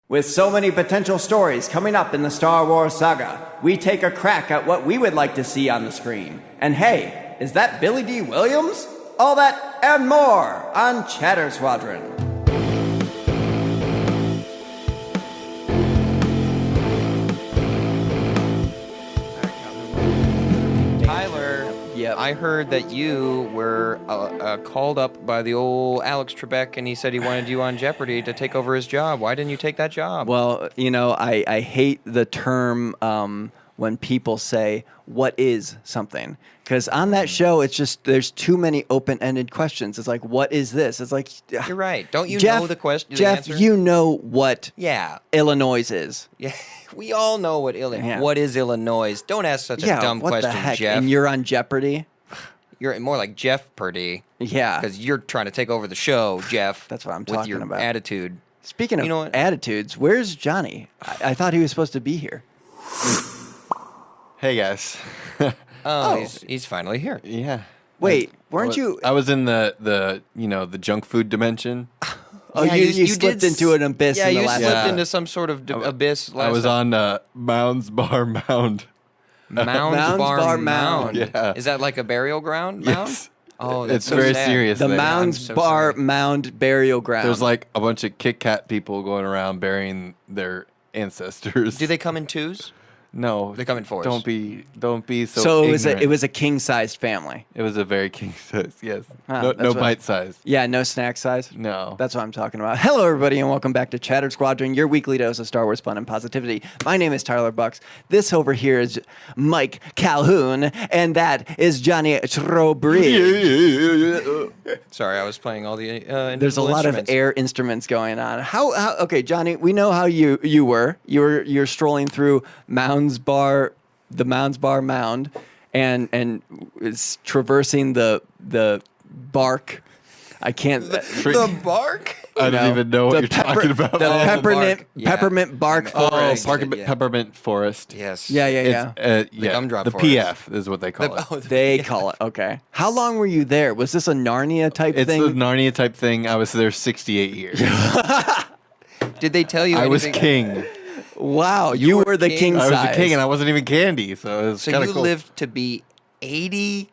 With so many potential stories coming up in the Star Wars saga, we take a crack at what we would like to see on the screen. And hey, is that Billy Deeeeee Williams? All that and more on Chatter Squadron. Tyler, I heard that you were called up by the old Alex Trebek, and he said he wanted you on Jeopardy to take over his job. Why didn't you take that job? Well, you know, I hate the term when people say, what is something? Because on that show, it's just, there's too many open-ended questions. It's like, what is this? It's like... You're right. Don't you Jeff, know the question? Jeff, the answer? you know what Illinois is. Yeah, we all know what Illinois. Yeah. What is Illinois? Don't ask such a dumb what question, the heck? Jeff. And you're on Jeopardy? You're more like Jeff Purdy. Yeah. Because you're trying to take over the show, Jeff. That's what I'm with talking your about. attitude. Speaking of attitudes, where's Jonny? I thought he was supposed to be here. Hey guys. He's finally here. Yeah. Wait, weren't you? I was in the junk food dimension. Oh, Yeah, you slipped into an abyss. Yeah, in the you last slipped episode. into some sort of abyss. I was on Mounds Bar Mound. Mounds Bar Mound. Yeah. Is that like a burial ground? Mound? Yes. Oh, that's It's so very sad. serious. The thing. Mounds I'm so Bar sorry. Mound Burial Ground. There's like a bunch of Kit Kat people going around burying their ancestors. Do they come in twos? No. They come in fours. Don't be so. so ignorant. it was a king-sized family. It was a very king size. Yes. Huh, no that's what- bite size. Yeah, no snack size. No. That's what I'm talking about. Hello, everybody, and welcome back to Chatter Squadron, your weekly dose of Star Wars fun and positivity. My name is Tyler Bucks. This over here is Mike Calhoun, and that is Jonny Trowbridge. Sorry, I was playing all the There's a lot of air instruments going on. How? Okay, Jonny, we know how you were. You're strolling through the Mounds Bar Mound, and is traversing the bark. I can't. The bark? I don't even know what you're talking about. The peppermint bark Oh, forest. peppermint forest. Yes. Yeah. Yeah, gumdrop the forest. PF is what they call it. They call it. Okay. How long were you there? Was this a Narnia type It's thing? the Narnia type thing. I was there 68 years. Did they tell you I was anything? king. Wow, you were the king I size. was the king, and I wasn't even candy, so it was So kind you of cool. lived to be 80...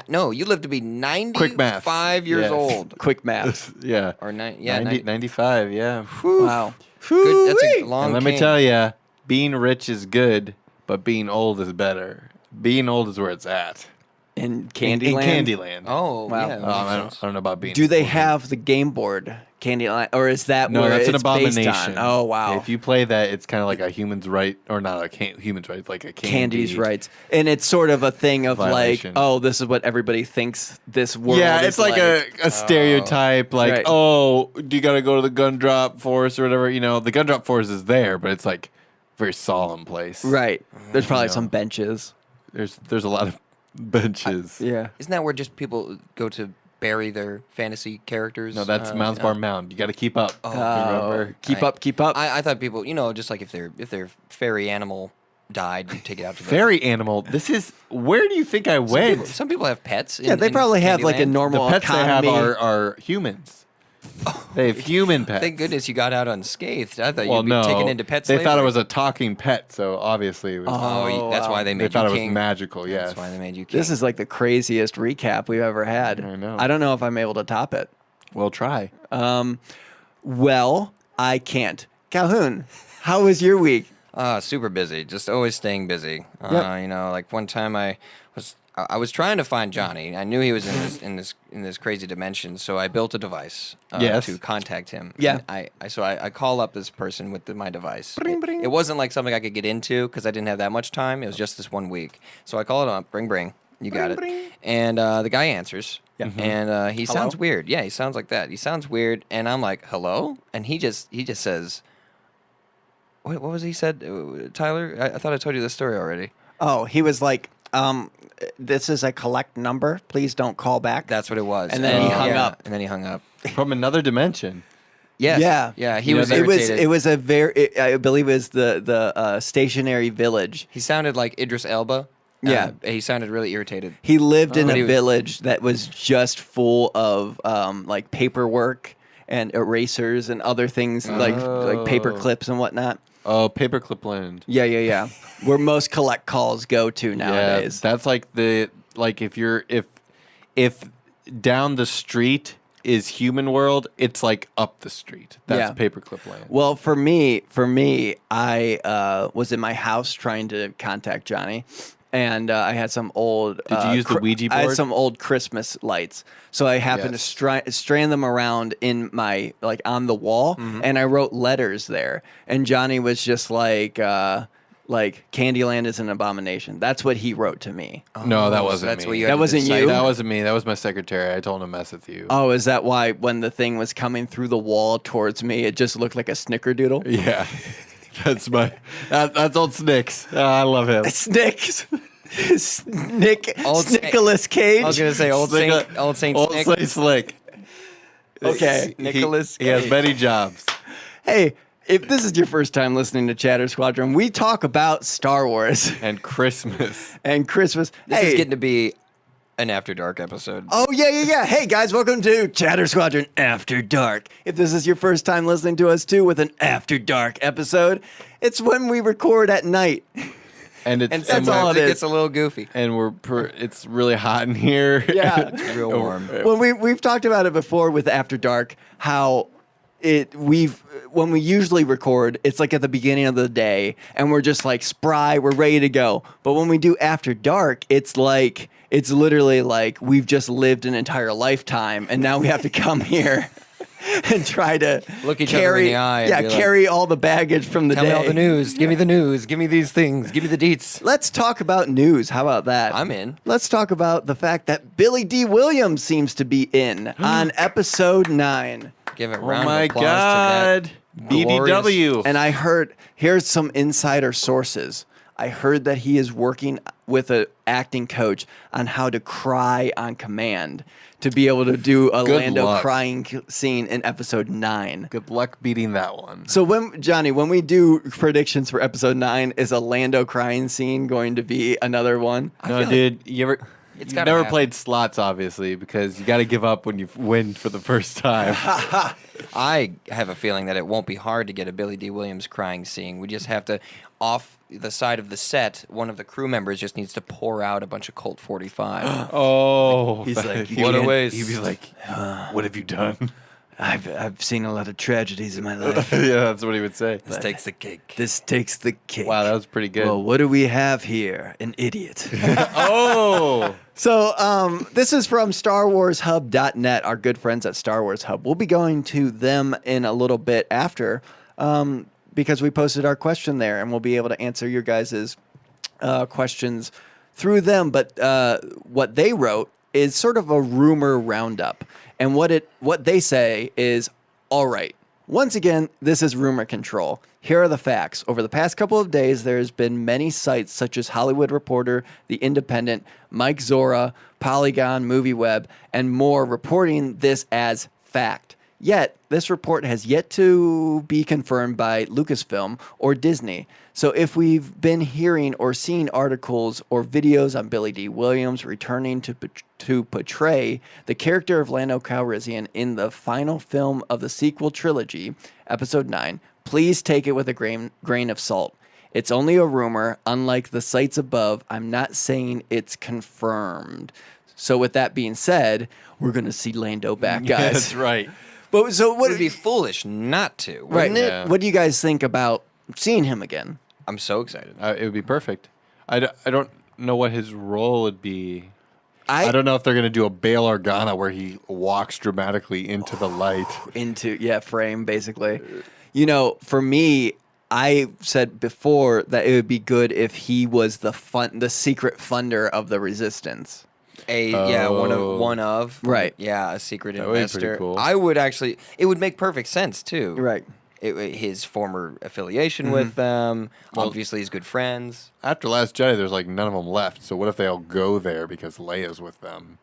No, you lived to be 95 math. years Yes. old. Quick math. Yeah. Or 90, 90. 95, yeah. Wow. Good, that's a Whoo-wee. long And let me king. tell you, being rich is good, but being old is better. Being old is where it's at. In Candyland. In Candyland. Oh, Wow. yeah. I don't know about being. Do they have the game board Candyland, or is that No, where that's an it's based abomination. on? Oh wow. If you play that, it's kind of like a human's right, or not a human's right, like a Candy's rights, and it's sort of a thing of Violation. like, oh, this is what everybody thinks this world. Yeah, is it's like a stereotype, like, Right. oh, you got to go to the gun drop forest or whatever. You know, the gun drop forest is there, but it's like a very solemn place. right. There's probably Yeah. some benches. There's a lot of benches. Yeah. Isn't that where just people go to bury their fantasy characters? No, that's Mounds Bar Mound. You got to keep up. Remember? Keep up. I thought people, just like if their fairy animal died, you take it out to the Fairy animal. This is where do you think I went? Some people have pets. Yeah, they in probably have like a Candyland. normal The pets economy. they have are humans. They have human pets. Thank goodness you got out unscathed. I thought Well, you'd be no, taken into pet they slavery. thought it was a talking pet, so obviously it was. Oh, that's why they made they you thought it was king. magical. Yes. That's why they made you king. This is like the craziest recap we've ever had. I know. I don't know if I'm able to top it. Well, try. Well, I can't. Calhoun, how was your week? Super busy. Just always staying busy. Yep. Like one time I was trying to find Jonny. I knew he was in this crazy dimension, so I built a device Yes. to contact him. Yeah. And I call up this person with my device. Bring, bring. It wasn't like something I could get into because I didn't have that much time. It was just this 1 week. So I call it up. Bring. You got it. bring. And the guy answers. Yeah. And he Hello? sounds weird. Yeah, he sounds like that. He sounds weird. And I'm like, hello? And he just says, what was he said, Tyler? I thought I told you this story already. Oh, he was like, this is a collect number. Please don't call back. That's what it was. And then he hung up. And then he hung up. From another dimension. Yes. Yeah. Yeah. He You know, was it was- irritated. It was a very, I believe it was the stationary village. He sounded like Idris Elba. Yeah. He sounded really irritated. He lived in But a he was- village that was just full of like paperwork and erasers and other things like paper clips and whatnot. Oh, Paperclip Land. Yeah. Where most collect calls go to nowadays. Yeah, that's like if down the street is Human World, it's like up the street. That's Paperclip Land. Well, for me, I was in my house trying to contact Jonny, and I had some old. Did you use the Ouija board? I had some old Christmas lights, so I happened to strand them around in my on the wall, and I wrote letters there. And Jonny was just like Candyland is an abomination. That's what he wrote to me. No, that wasn't that's me. what you. That wasn't you? That wasn't me. That was my secretary. I told him to mess with you. Oh, is that why when the thing was coming through the wall towards me, it just looked like a snickerdoodle? Yeah, that's that's old Snicks. I love him. Snicks. Nicholas Cage. I was gonna say old Saint Snick. Slick. Okay, Nicholas. He has many jobs. Hey, if this is your first time listening to Chatter Squadron, we talk about Star Wars And Christmas. and Christmas. This is getting to be an After Dark episode. Oh, yeah. Hey, guys, welcome to Chatter Squadron After Dark. If this is your first time listening to us, too, with an After Dark episode, it's when we record at night. And And it's that's all Sometimes it it is. gets a little goofy. and it's really hot in here. Yeah. It's real warm. When we've talked about it before with After Dark, how when we usually record, it's like at the beginning of the day, and we're just like spry, we're ready to go. But when we do After Dark, it's literally like we've just lived an entire lifetime, and now we have to come here and try to Look each other in the eye and be like, carry all the baggage from the Tell day. me all the news. Give me the news. Give me these things. Give me the deets. Let's talk about news. How about that? I'm in. Let's talk about the fact that Billy Deeeeee Williams seems to be in on episode 9. Give a Oh round my of applause God. to that glorious- BDW. And I heard, here's some insider sources. I heard that he is working with an acting coach on how to cry on command to be able to do a Good Lando luck. crying scene in episode 9. Good luck beating that one. So Johnny, when we do predictions for episode 9, is a Lando crying scene going to be another one? No, dude, you've gotta never happen. played slots, obviously, because you got to give up when you win for the first time. I have a feeling that it won't be hard to get a Billy Deeeee Williams crying scene. We just have to, off the side of the set, one of the crew members just needs to pour out a bunch of Colt 45. Oh, He's like, He "What a would- waste." He'd be like, "What have you done?" I've seen a lot of tragedies in my life. Yeah, that's what he would say. This takes the cake. This takes the cake. Wow, that was pretty good. Well, what do we have here? An idiot. Oh, So this is from StarWarsHub.net, our good friends at Star Wars Hub. We'll be going to them in a little bit after because we posted our question there, and we'll be able to answer your guys' questions through them. But what they wrote is sort of a rumor roundup. And what they say is, all right, once again, this is rumor control. Here are the facts. Over the past couple of days, there's been many sites such as Hollywood Reporter, The Independent, Mike Zora, Polygon, MovieWeb, and more reporting this as fact. Yet, this report has yet to be confirmed by Lucasfilm or Disney. So if we've been hearing or seeing articles or videos on Billy Deeeee Williams returning to portray the character of Lando Calrissian in the final film of the sequel trilogy, Episode 9, please take it with a grain of salt. It's only a rumor. Unlike the sites above, I'm not saying it's confirmed. So with that being said, we're going to see Lando back, guys. that's right. But so It what would be foolish not to, right? wouldn't it? Yeah. What do you guys think about seeing him again? I'm so excited. It would be perfect. I don't know what his role would be. I don't know if they're going to do a Bail Organa where he walks dramatically into the light. frame basically. You know, for me, I said before that it would be good if he was the secret funder of the Resistance. One of Right. Yeah, a secret That would be pretty investor. cool. I would actually. It would make perfect sense too. Right. His former affiliation with them. Obviously, he's good friends. After Last Jedi, there's like none of them left. So what if they all go there because Leia's with them?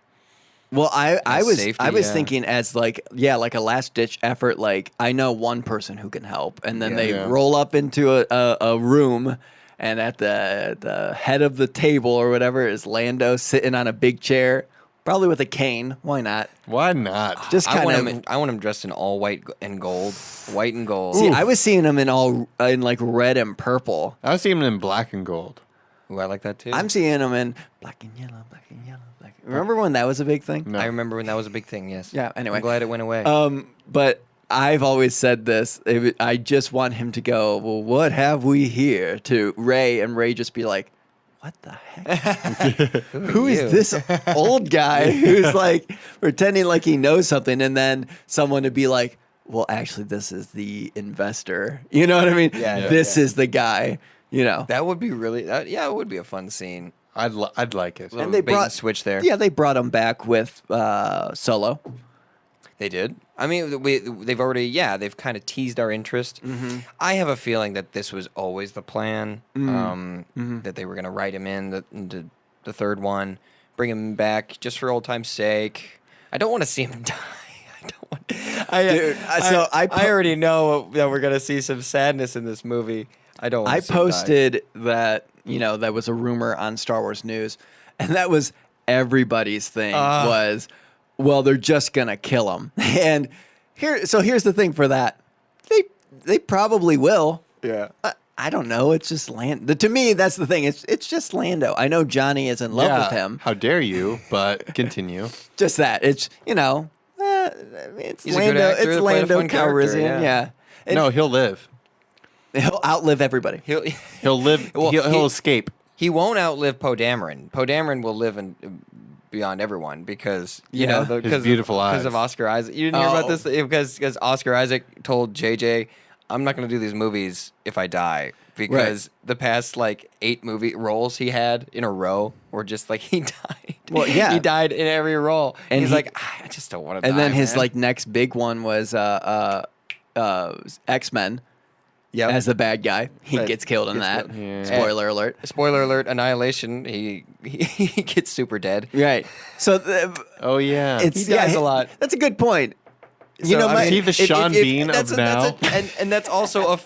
Well, I was safety, I was yeah. thinking as like a last ditch effort. Like I know one person who can help, and then they Yeah. roll up into a room, and at the head of the table or whatever is Lando sitting on a big chair. Probably with a cane. Why not? Why not? Just I kind want of. I want him dressed in all white and gold. White and gold. See, I was seeing him in like red and purple. I was seeing him in black and gold. Ooh, I like that too. I'm seeing him in black and yellow, black and yellow, black. Remember when that was a big thing? No. I remember when that was a big thing. Yes. Yeah. Anyway, I'm glad it went away. But I've always said this. I just want him to go, well, what have we here? To Ray, and Ray just be like, what the heck? Who is this old guy who's like pretending like he knows something? And then someone to be like, well, actually, this is the investor. You know what I mean? Yeah, This is the guy, you know. That would be really. Yeah, it would be a fun scene. I'd like it. Little And they bait and brought switch there. Yeah, they brought him back with Solo. They did. I mean, they've already, they've kind of teased our interest. Mm-hmm. I have a feeling that this was always the plan, that they were going to write him into the third one, bring him back just for old time's sake. I don't want to see him die. I don't want. I already know that we're going to see some sadness in this movie. I don't. Want I to see him die. posted that, that was a rumor on Star Wars News, and that was everybody's thing was, well, they're just gonna kill him. And here's the thing for that, they probably will. Yeah. I don't know. It's just to me, that's the thing. It's just Lando. I know Johnny is in love with him. How dare you? But continue. Just that. It's it's He's a good Lando. actor It's to play a Lando fun character, Calrissian. Yeah. And No, he'll live. he'll outlive everybody. He'll live. Well, he'll escape. He won't outlive Poe Dameron. Poe Dameron will live beyond everyone because His beautiful eyes. because of Oscar Isaac. You didn't hear about this because Oscar Isaac told JJ, "I'm not going to do these movies if I die." Because the past 8 movie roles he had in a row were just he died. Well, yeah. He died in every role. And he's he- I just don't want to die. And then his man." next big one was X-Men. Yep. As the bad guy. He Right. gets killed in Gets that. killed. Yeah. Spoiler alert. Spoiler alert, Annihilation, he gets super dead. Right. So Oh yeah. it's He dies a lot. That's a good point. So, I mean, Is he the Sean Bean of now? and that's also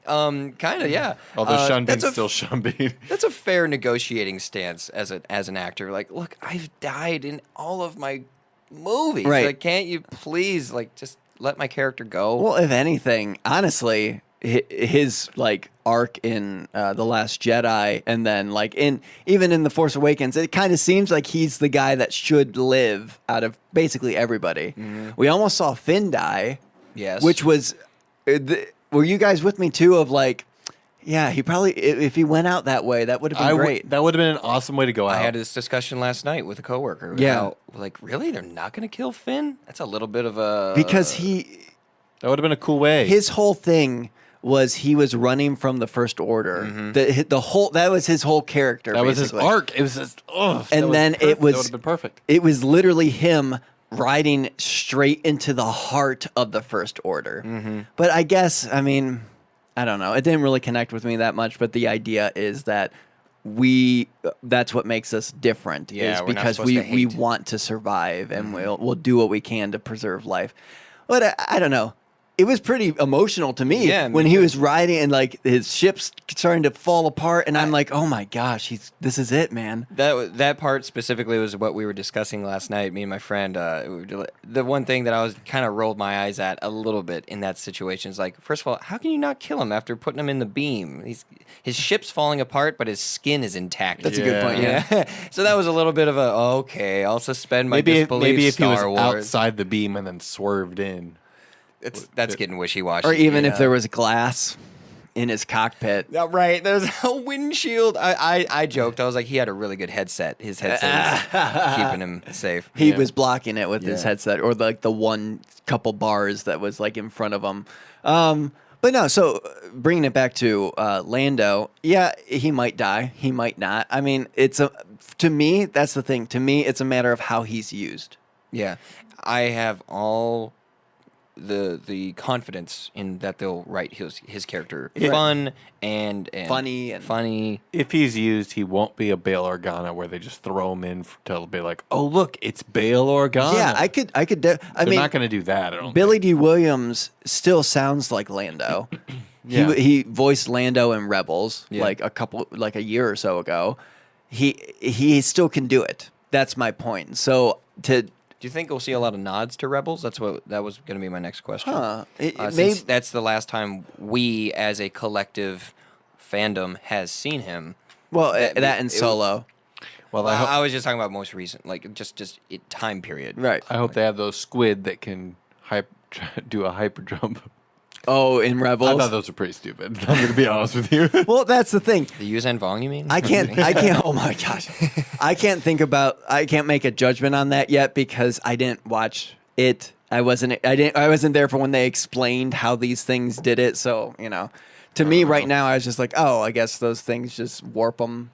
kind of, yeah. Although Sean that's Bean's a- still Sean Bean. That's a fair negotiating stance as an actor. Look, I've died in all of my movies. Right. Can't you please just let my character go? Well, if anything, honestly, his arc in The Last Jedi, and then even in The Force Awakens, it kind of seems like he's the guy that should live out of basically everybody. Mm-hmm. We almost saw Finn die, Yes. which was. Were you guys with me too? Of yeah, he probably if he went out that way, that would have been great. That would have been an awesome way to go out. I had this discussion last night with a coworker. Yeah. How, really? They're not going to kill Finn? That's a little bit of a... Because That would have been a cool way. his whole thing was he was running from the First Order. The whole that was his whole character. that was his basically. arc. It was just And then it was that would have been perfect. It was literally him riding straight into the heart of the First Order. But I guess, I don't know. It didn't really connect with me that much, but the idea is that that's what makes us different. Yeah, is we're not because supposed to we hate. want to survive, and we'll do what we can to preserve life. But I don't know. It was pretty emotional to me Yeah, me when he was riding and his ship's starting to fall apart, and I'm like, oh my gosh, this is it, man. That part specifically was what we were discussing last night, me and my friend. The one thing that I was kind of rolled my eyes at a little bit in that situation is first of all, how can you not kill him after putting him in the beam? His ship's falling apart, but his skin is intact. That's a good point, yeah. So that was a little bit of okay, I'll suspend my disbelief. Maybe if he was Star Wars. outside the beam and then swerved in. That's getting wishy-washy. Or even if there was glass in his cockpit. Yeah, right. There's a windshield. I joked. I was like, he had a really good headset. His headset was keeping him safe. He was blocking it with his Yeah. headset, or the one couple bars that was in front of him. But no, so bringing it back to Lando, yeah, he might die, he might not. To me, that's the thing. To me, it's a matter of how he's used. Yeah, I have all the confidence in that they'll write his character fun and funny. If he's used, he won't be a Bail Organa where they just throw him in to be like, oh look, it's Bail Organa. Yeah, I could. They're not going to do that. I don't Billy Dee Williams still sounds like Lando. Yeah. He voiced Lando in Rebels Yeah. a year or so ago. He still can do it. That's my point. So to Do you think we'll see a lot of nods to Rebels? That was going to be my next question. maybe That's the last time we, as a collective fandom, has seen him. well that it- and it- Solo. Well, I was just talking about most recent, like just time period. Right. I hope they have those squid that can do a hyper jump. Oh, in Rebels. I thought those were pretty stupid. I'm going to be honest with you. Well, that's the thing. The Yuuzhan Vong, you mean? I can't. Oh my gosh, I can't make a judgment on that yet because I didn't watch it. I wasn't there for when they explained how these things did it. So to me right now, I was just like, oh, I guess those things just warp them.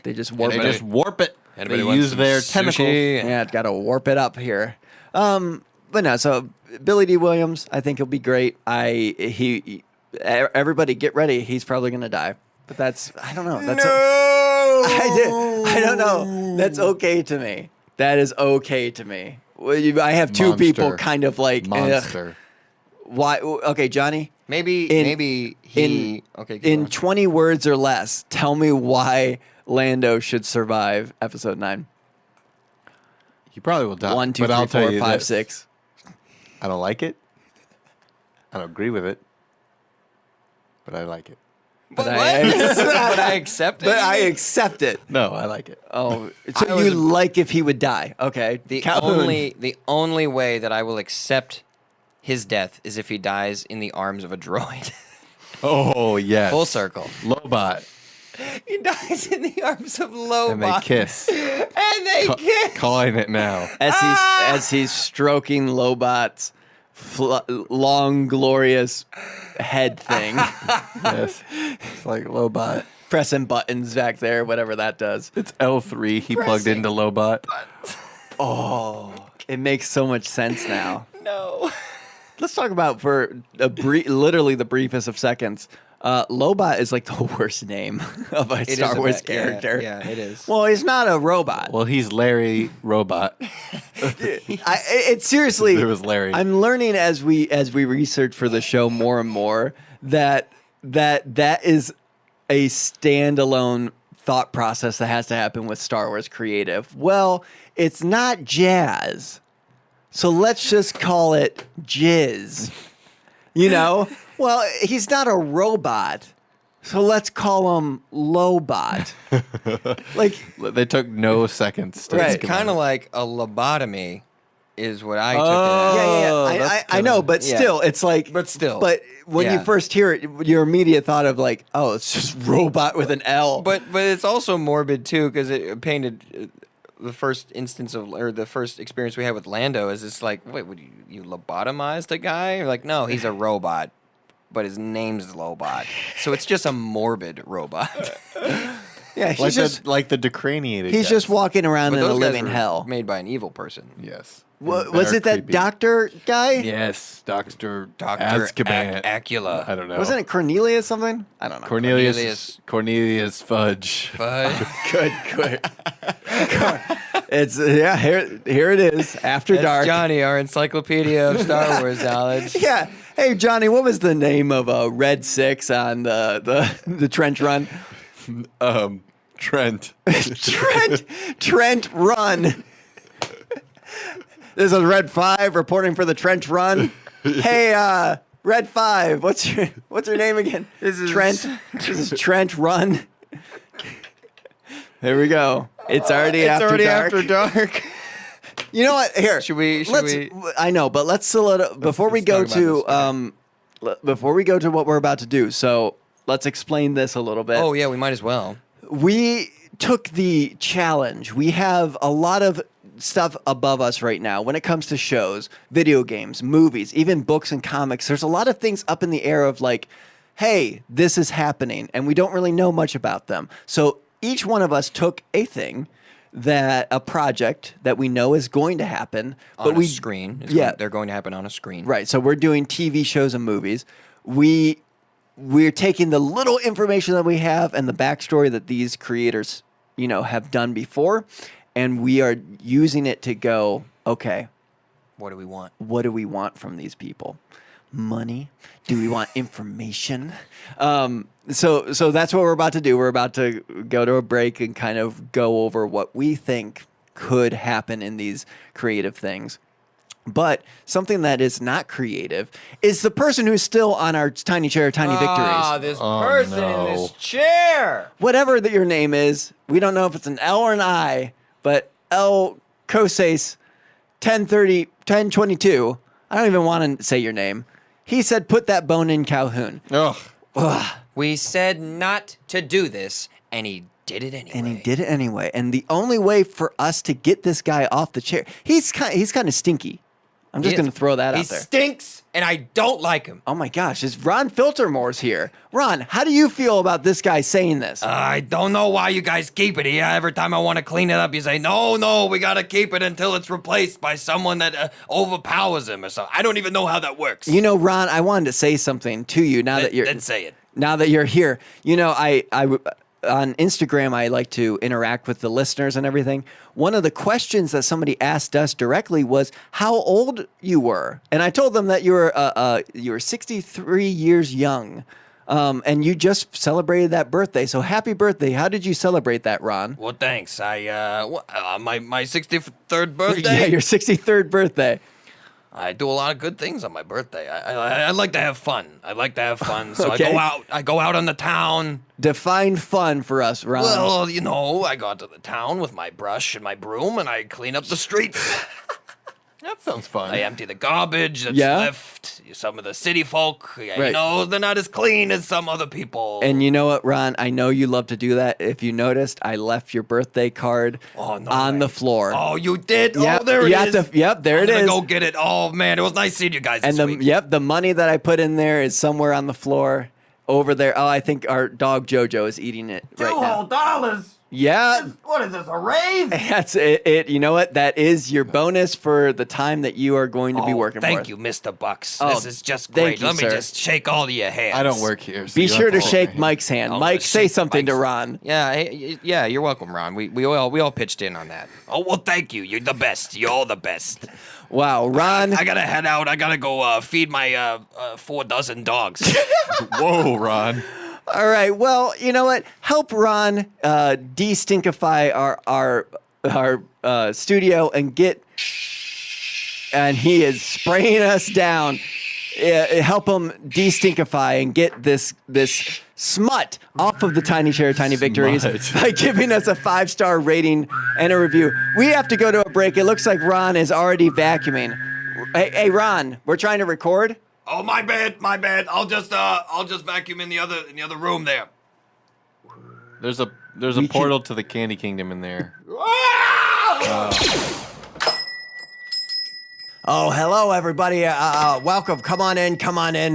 They just warp They it. just warp it. Anybody They want use some their sushi? tentacles. Yeah, it's got to warp it up here. But no, so Billy Dee Williams, I think he'll be great. Everybody get ready. He's probably going to die. But I don't know. I don't know. That's okay to me. That is okay to me. I have two Monster. people kind of like, Monster. why? Okay, Johnny, Maybe he. Okay. go in on. 20 words or less, tell me why Lando should survive episode 9. He probably will die. 1, 2, but 3, I'll tell 4, you 5, this. 6. I don't like it. I don't agree with it. But I like it. But I- but I accept it. But I accept it. No, I like it. Oh, I so was- you like if he would die? Okay. The Calhoun. only way that I will accept his death is if he dies in the arms of a droid. Oh, yes. Full circle. Lobot. He dies in the arms of Lobot. And they kiss. And they kiss. Calling it now. as he's stroking Lobot's long, glorious head thing, Yes. It's like Lobot. pressing buttons back there, whatever that does. It's L3. He plugged into Lobot. Oh, it makes so much sense now. No. Let's talk about for literally the briefest of seconds. Lobot is like the worst name of a Star Wars character. Yeah, it is. Well, he's not a robot. Well, he's Larry Robot. It's seriously. There was Larry. I'm learning as we research for the show more and more that is a standalone thought process that has to happen with Star Wars creative. Well, it's not jazz, so let's just call it jizz. Well, he's not a robot, so let's call him Lobot. Like, They took no seconds to Right. think about Kind it. of like a lobotomy is what I took Oh. it as. yeah. that's I know, but yeah. still, it's like. But still. But when you Yeah. first hear it, your immediate thought of like, oh, it's just robot with an L. But it's also morbid too because it painted the first instance of or the first experience we had with Lando is it's like, wait, would you lobotomized a guy? You're like, no, he's a robot, but his name's Lobot, so it's just a morbid robot. yeah, he's like the decraniated he's guys. just walking around But in a those guys living were hell. made by an evil person. Yes. Was They're it that creepy. doctor guy? Yes, Dr. Doctor Azkaban. Acula. I don't know. Wasn't it Cornelius something? I don't know. Cornelius Fudge. But Good. It's here it is after that's dark. Johnny, our encyclopedia of Star Wars knowledge. Yeah. Hey Johnny, what was the name of Red 6 on the trench run? Trent. Trent Run. This is Red 5 reporting for the Trench Run. Hey, Red 5, what's your name again? This is Trent. This is Trent Run. There we go. It's already after dark. You know what? Here. Should we- I know, but let's before we let's go talk about to before we go to what we're about to do. So, let's explain this a little bit. Oh yeah, we might as well. We took the challenge. We have a lot of stuff above us right now when it comes to shows, video games, movies, even books and comics. There's a lot of things up in the air of like, hey, this is happening, and we don't really know much about them. So each one of us took a thing a project that we know is going to happen, On a screen. They're going to happen on a screen. Right. So we're doing TV shows and movies. We're taking the little information that we have and the backstory that these creators, have done before, and we are using it to go, okay, What do we want? what do we want from these people? Money? Do we want information? So that's what we're about to do. We're about to go to a break and kind of go over what we think could happen in these creative things. But something that is not creative is the person who's still on our Tiny Chair, Tiny Victories. This person in this chair. Whatever that your name is, we don't know if it's an L or an I, but L Coses 1022. I don't even want to say your name. He said, put that bone in Calhoun. Ugh. We said not to do this, and he did it anyway. And the only way for us to get this guy off the chair, he's kind of stinky. I'm just going to throw that out there. He stinks, and I don't like him. Oh my gosh, is Ron Filtermore's here. Ron, how do you feel about this guy saying this? I don't know why you guys keep it here. Every time I want to clean it up, you say, no, we got to keep it until it's replaced by someone that overpowers him or something. I don't even know how that works. You know, Ron, I wanted to say something to you now that you're... Then say it. Now that you're here. You know, I on Instagram, I like to interact with the listeners and everything. One of the questions that somebody asked us directly was how old you were. And I told them that you were 63 years young. And you just celebrated that birthday. So happy birthday. How did you celebrate that, Ron? Well, thanks. My 63rd birthday? Yeah, your 63rd birthday. I do a lot of good things on my birthday. I like to have fun. So Okay. I go out on the town. Define fun for us, Ron. Well, you know, I go out to the town with my brush and my broom, and I clean up the streets. That sounds fun. I empty the garbage that's Yeah. left. Some of the city folk, you Right. know, they're not as clean as some other people. And you know what, Ron? I know you love to do that. If you noticed, I left your birthday card on the floor. Oh, you did? Yep, Oh, there it you is. have to- yep, there I'm it gonna is. go get it. Oh, man, it was nice seeing you guys this And week. the money that I put in there is somewhere on the floor over there. Oh, I think our dog Jojo is eating it right now. $2. Yeah, What is this, a raise? that's it. You know what? That is your bonus for the time that you are going to be working for. Thank you, Mr. Bucks. Oh, This is just thank great. you, Let sir. me just shake all of your hands. I don't work here. So Be you sure have to hold shake my hand. Mike's hand. I'll Mike, just say shake something to Mike's- Ron. Yeah, you're welcome, Ron. We all pitched in on that. Oh, well, thank you. You're the best. You're the best. Wow, Ron. I gotta head out. I gotta go feed my 4 dozen dogs. Whoa, Ron. All right. Well, you know what? Help Ron de-stinkify our studio and get. And he is spraying us down. Help him de-stinkify and get this smut off of the Tiny Chair, Tiny Victories Smut. by giving us a 5-star rating and a review. We have to go to a break. It looks like Ron is already vacuuming. Hey, Ron, we're trying to record. Oh, my bad. I'll just vacuum in the other room there. There's a We portal to the Candy Kingdom in there. Oh, hello, everybody. Welcome. Come on in.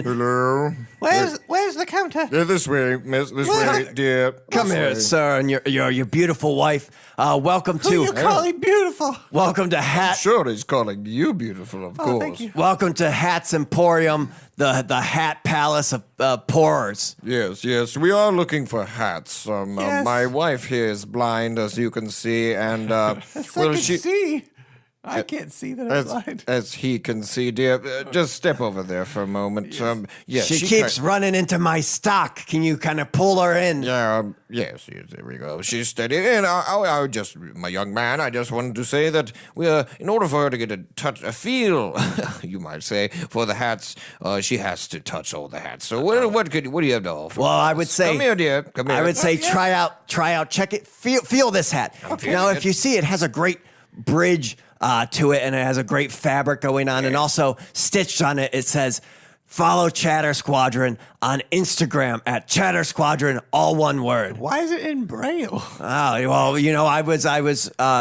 Hello. Where's the counter? This way, miss. This way, dear. Come This here, way. sir, and your beautiful wife. Welcome to. You calling beautiful? Welcome to Hat. Sure, he's calling you beautiful, of course. thank you. Welcome to Hats Emporium, the Hat Palace of Pourers. Yes. We are looking for hats. Yes. My wife here is blind, as you can see, and Yes, I can see. I can't see that I'm blind. as he can see, dear. Just step over there for a moment. Yes, She keeps running into my stock. Can you kind of pull her in? Yes, there we go. She's steady. And I just, my young man, I just wanted to say that in order for her to get a feel, you might say, for the hats, she has to touch all the hats. So what do you have to offer? Well, I would say. Come here, dear. Come here. I would say try out, check it, feel this hat. Now, if you see, it has a great bridge to it, and it has a great fabric going on, and also stitched on it, it says, follow Chatter Squadron on Instagram at Chatter Squadron, all one word. Why is it in Braille? Oh, well, you know, I was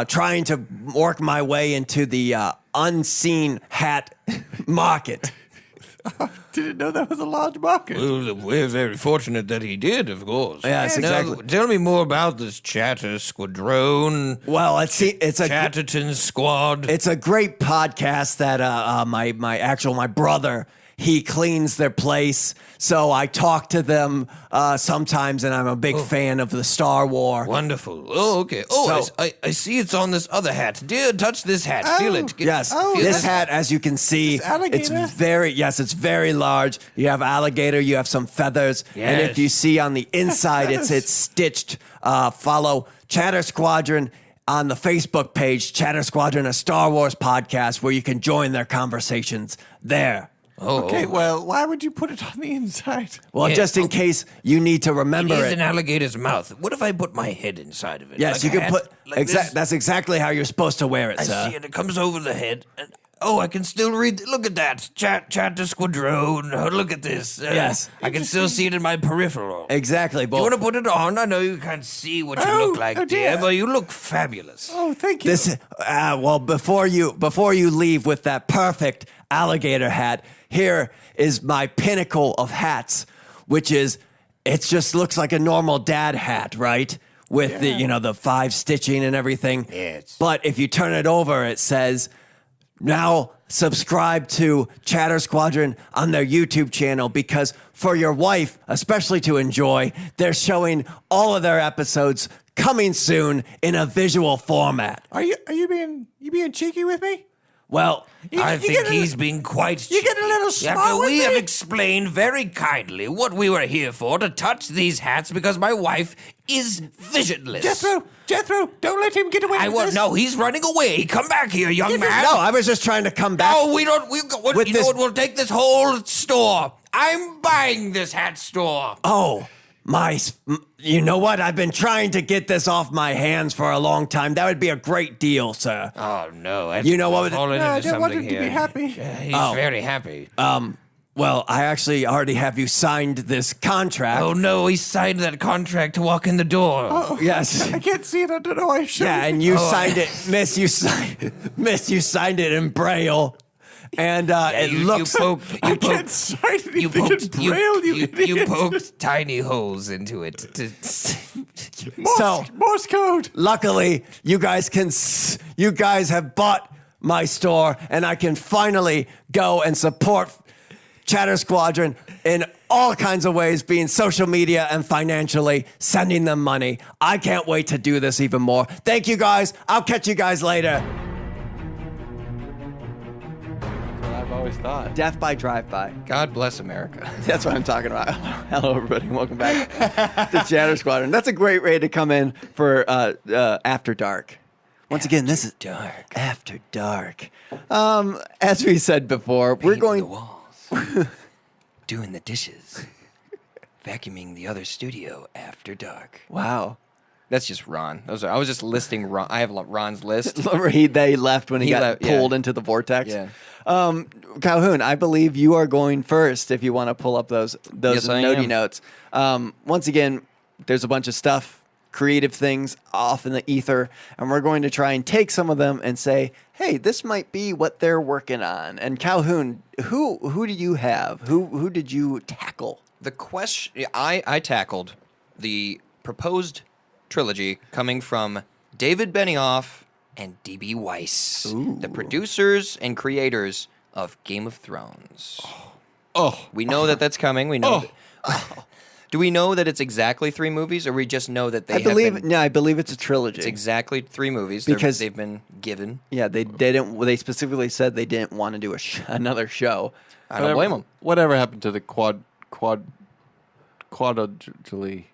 trying to work my way into the unseen hat market. Didn't know that was a large market. Well, we're very fortunate that he did, of course. Yes, Now, exactly. tell me more about this Chatter Squadron. Well, it's a Chatterton Squad. It's a great podcast that my brother, he cleans their place. So I talk to them sometimes, and I'm a big fan of the Star Wars. Wonderful. Oh, okay. Oh, So- I see it's on this other hat. Dear, touch this hat. Feel it. Yes, Oh, this that's- hat, as you can see, This alligator? it's very large. You have alligator, you have some feathers, and if Yes. you see on the inside, it's stitched. Follow Chatter Squadron on the Facebook page, Chatter Squadron, a Star Wars podcast, where you can join their conversations there. Okay, well, why would you put it on the inside? Well, just in case you need to remember It is it. an alligator's mouth. What if I put my head inside of it? Yes, Like you a can hat? put. Like this? That's exactly how you're supposed to wear it, I sir. see it. It comes over the head. And, I can still read. Look at that. Chatter Squadron. Look at this. Yes. I can still see it in my peripheral. Exactly. You want to put it on? I know you can't see what you look like, dear, but you look fabulous. Oh, thank you. This well, before you leave with that perfect alligator hat, here is my pinnacle of hats, which is it just looks like a normal dad hat, right? With the 5 stitching and everything. Yes. But if you turn it over, it says, now subscribe to Chatter Squadron on their YouTube channel, because for your wife, especially to enjoy, they're showing all of their episodes coming soon in a visual format. Are you being cheeky with me? Well, I you think get a- he's being quite. you get a little smart with we me? have explained very kindly what we were here for, to touch these hats because my wife is visionless. Jethro, don't let him get away with this. No, he's running away. Come back here, young man. no, I was just trying to come back. No, we don't. You know this- what? We'll take this whole store. I'm buying this hat store. Oh, you know what? I've been trying to get this off my hands for a long time. That would be a great deal, sir. Oh no! You know what? Fallen I into don't want him something to be here. happy. He's very happy. Well, I actually already have you signed this contract. Oh no! He signed that contract to walk in the door. Yes. I can't see it. I don't know why I should. Yeah, and you signed it, Miss. You signed it in Braille, and it looks. I can't sign anything in Braille, you idiot. poked tiny holes into it. So Morse code. luckily, you guys have bought my store, and I can finally go and support Chatter Squadron in all kinds of ways, being social media and financially, sending them money. I can't wait to do this even more. Thank you guys. I'll catch you guys later. I've always thought. Death by drive-by. God bless America. That's what I'm talking about. Hello, everybody. Welcome back to Chatter Squadron. That's a great way to come in for After Dark. Once again, this is Dark. After Dark. As we said before, we're Painting going. the walls, doing the dishes, vacuuming the other studio after dark. Wow. That's just Ron. I was just listing Ron. I have Ron's list. They left when he got left, yeah. pulled into the vortex. Yeah. Calhoun, I believe you are going first if you want to pull up those Yes, I notey am. notes. Once again, there's a bunch of stuff, creative things off in the ether, and we're going to try and take some of them and say, hey, this might be what they're working on. And Calhoun, who do you have? Who did you tackle? The question I tackled the proposed trilogy coming from David Benioff and DB Weiss, the producers and creators of Game of Thrones. We know that that's coming. We know. Do we know that it's exactly 3 movies, or we just know that they I believe have been, I believe it's a trilogy. it's exactly 3 movies Because- they've been given? Yeah, they didn't. They specifically said they didn't want to do another show. I don't blame them. Whatever happened to the quadrilogy?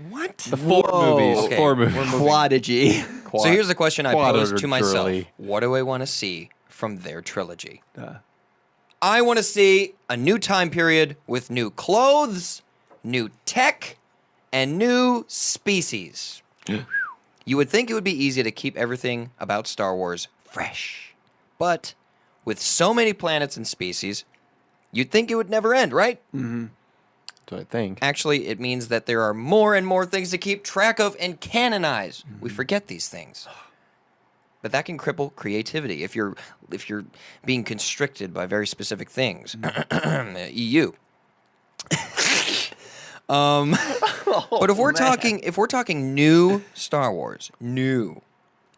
What? The 4 movies. Okay, 4 movies. we're moving. Quadigy. So here's the question I posed to myself. Quadrilogy. What do I want to see from their trilogy? I want to see a new time period with new clothes, new tech, and new species. You would think it would be easy to keep everything about Star Wars fresh. But with so many planets and species, you'd think it would never end, right? Do I think? Actually, it means that there are more and more things to keep track of and canonize. We forget these things. But that can cripple creativity if you're being constricted by very specific things. EU. But if we're talking new Star Wars, new,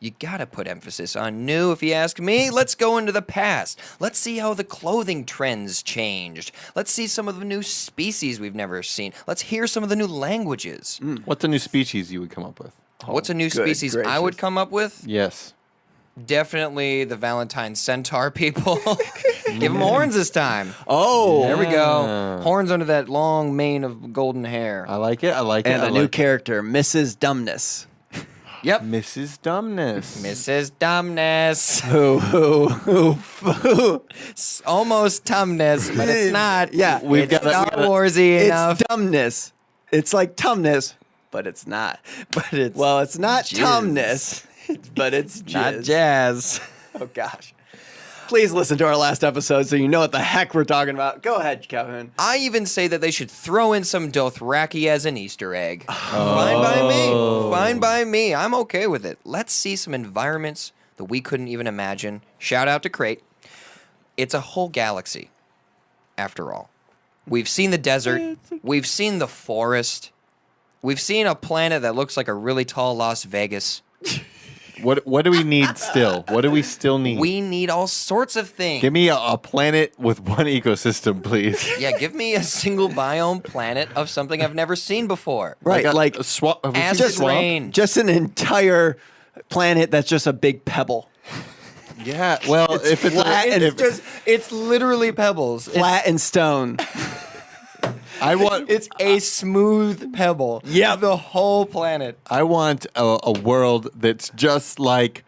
you gotta put emphasis on new. If you ask me, let's go into the past. Let's see how the clothing trends changed. Let's see some of the new species we've never seen. Let's hear some of the new languages. What's a new species you would come up with? What's a new good species I would gracious. come up with? Yes. Definitely the Valentine Centaur people. Give them horns this time. Oh, There we go. Horns under that long mane of golden hair. I like it. I like it. and I a new like it. character, Mrs. Dumbness. Yep. Mrs. Dumbness. Mrs. Dumbness. Who? Almost Tumness, but it's not. Yeah, We've It's got Star Warsy enough. It's dumbness. It's like tumness, but it's not. But it's Well, it's not jizz. tumness, but it's not jizz. jazz. Oh gosh. Please listen to our last episode so you know what the heck we're talking about. Go ahead, Calhoun. I even say that they should throw in some Dothraki as an Easter egg. Fine by me. Fine by me. I'm okay with it. Let's see some environments that we couldn't even imagine. Shout out to Crate. It's a whole galaxy, after all. We've seen the desert. We've seen the forest. We've seen a planet that looks like a really tall Las Vegas. What do we need still? What do we still need? We need all sorts of things. Give me a planet with one ecosystem, please. Yeah, give me a single biome planet of something I've never seen before. Right, like a swamp. Have we seen Acid a swamp? rain. just an entire planet that's just a big pebble. Yeah. Well, if it's flat and It's literally pebbles. Flat and stone. I want It's a smooth pebble. Yeah. The whole planet. I want a world that's just like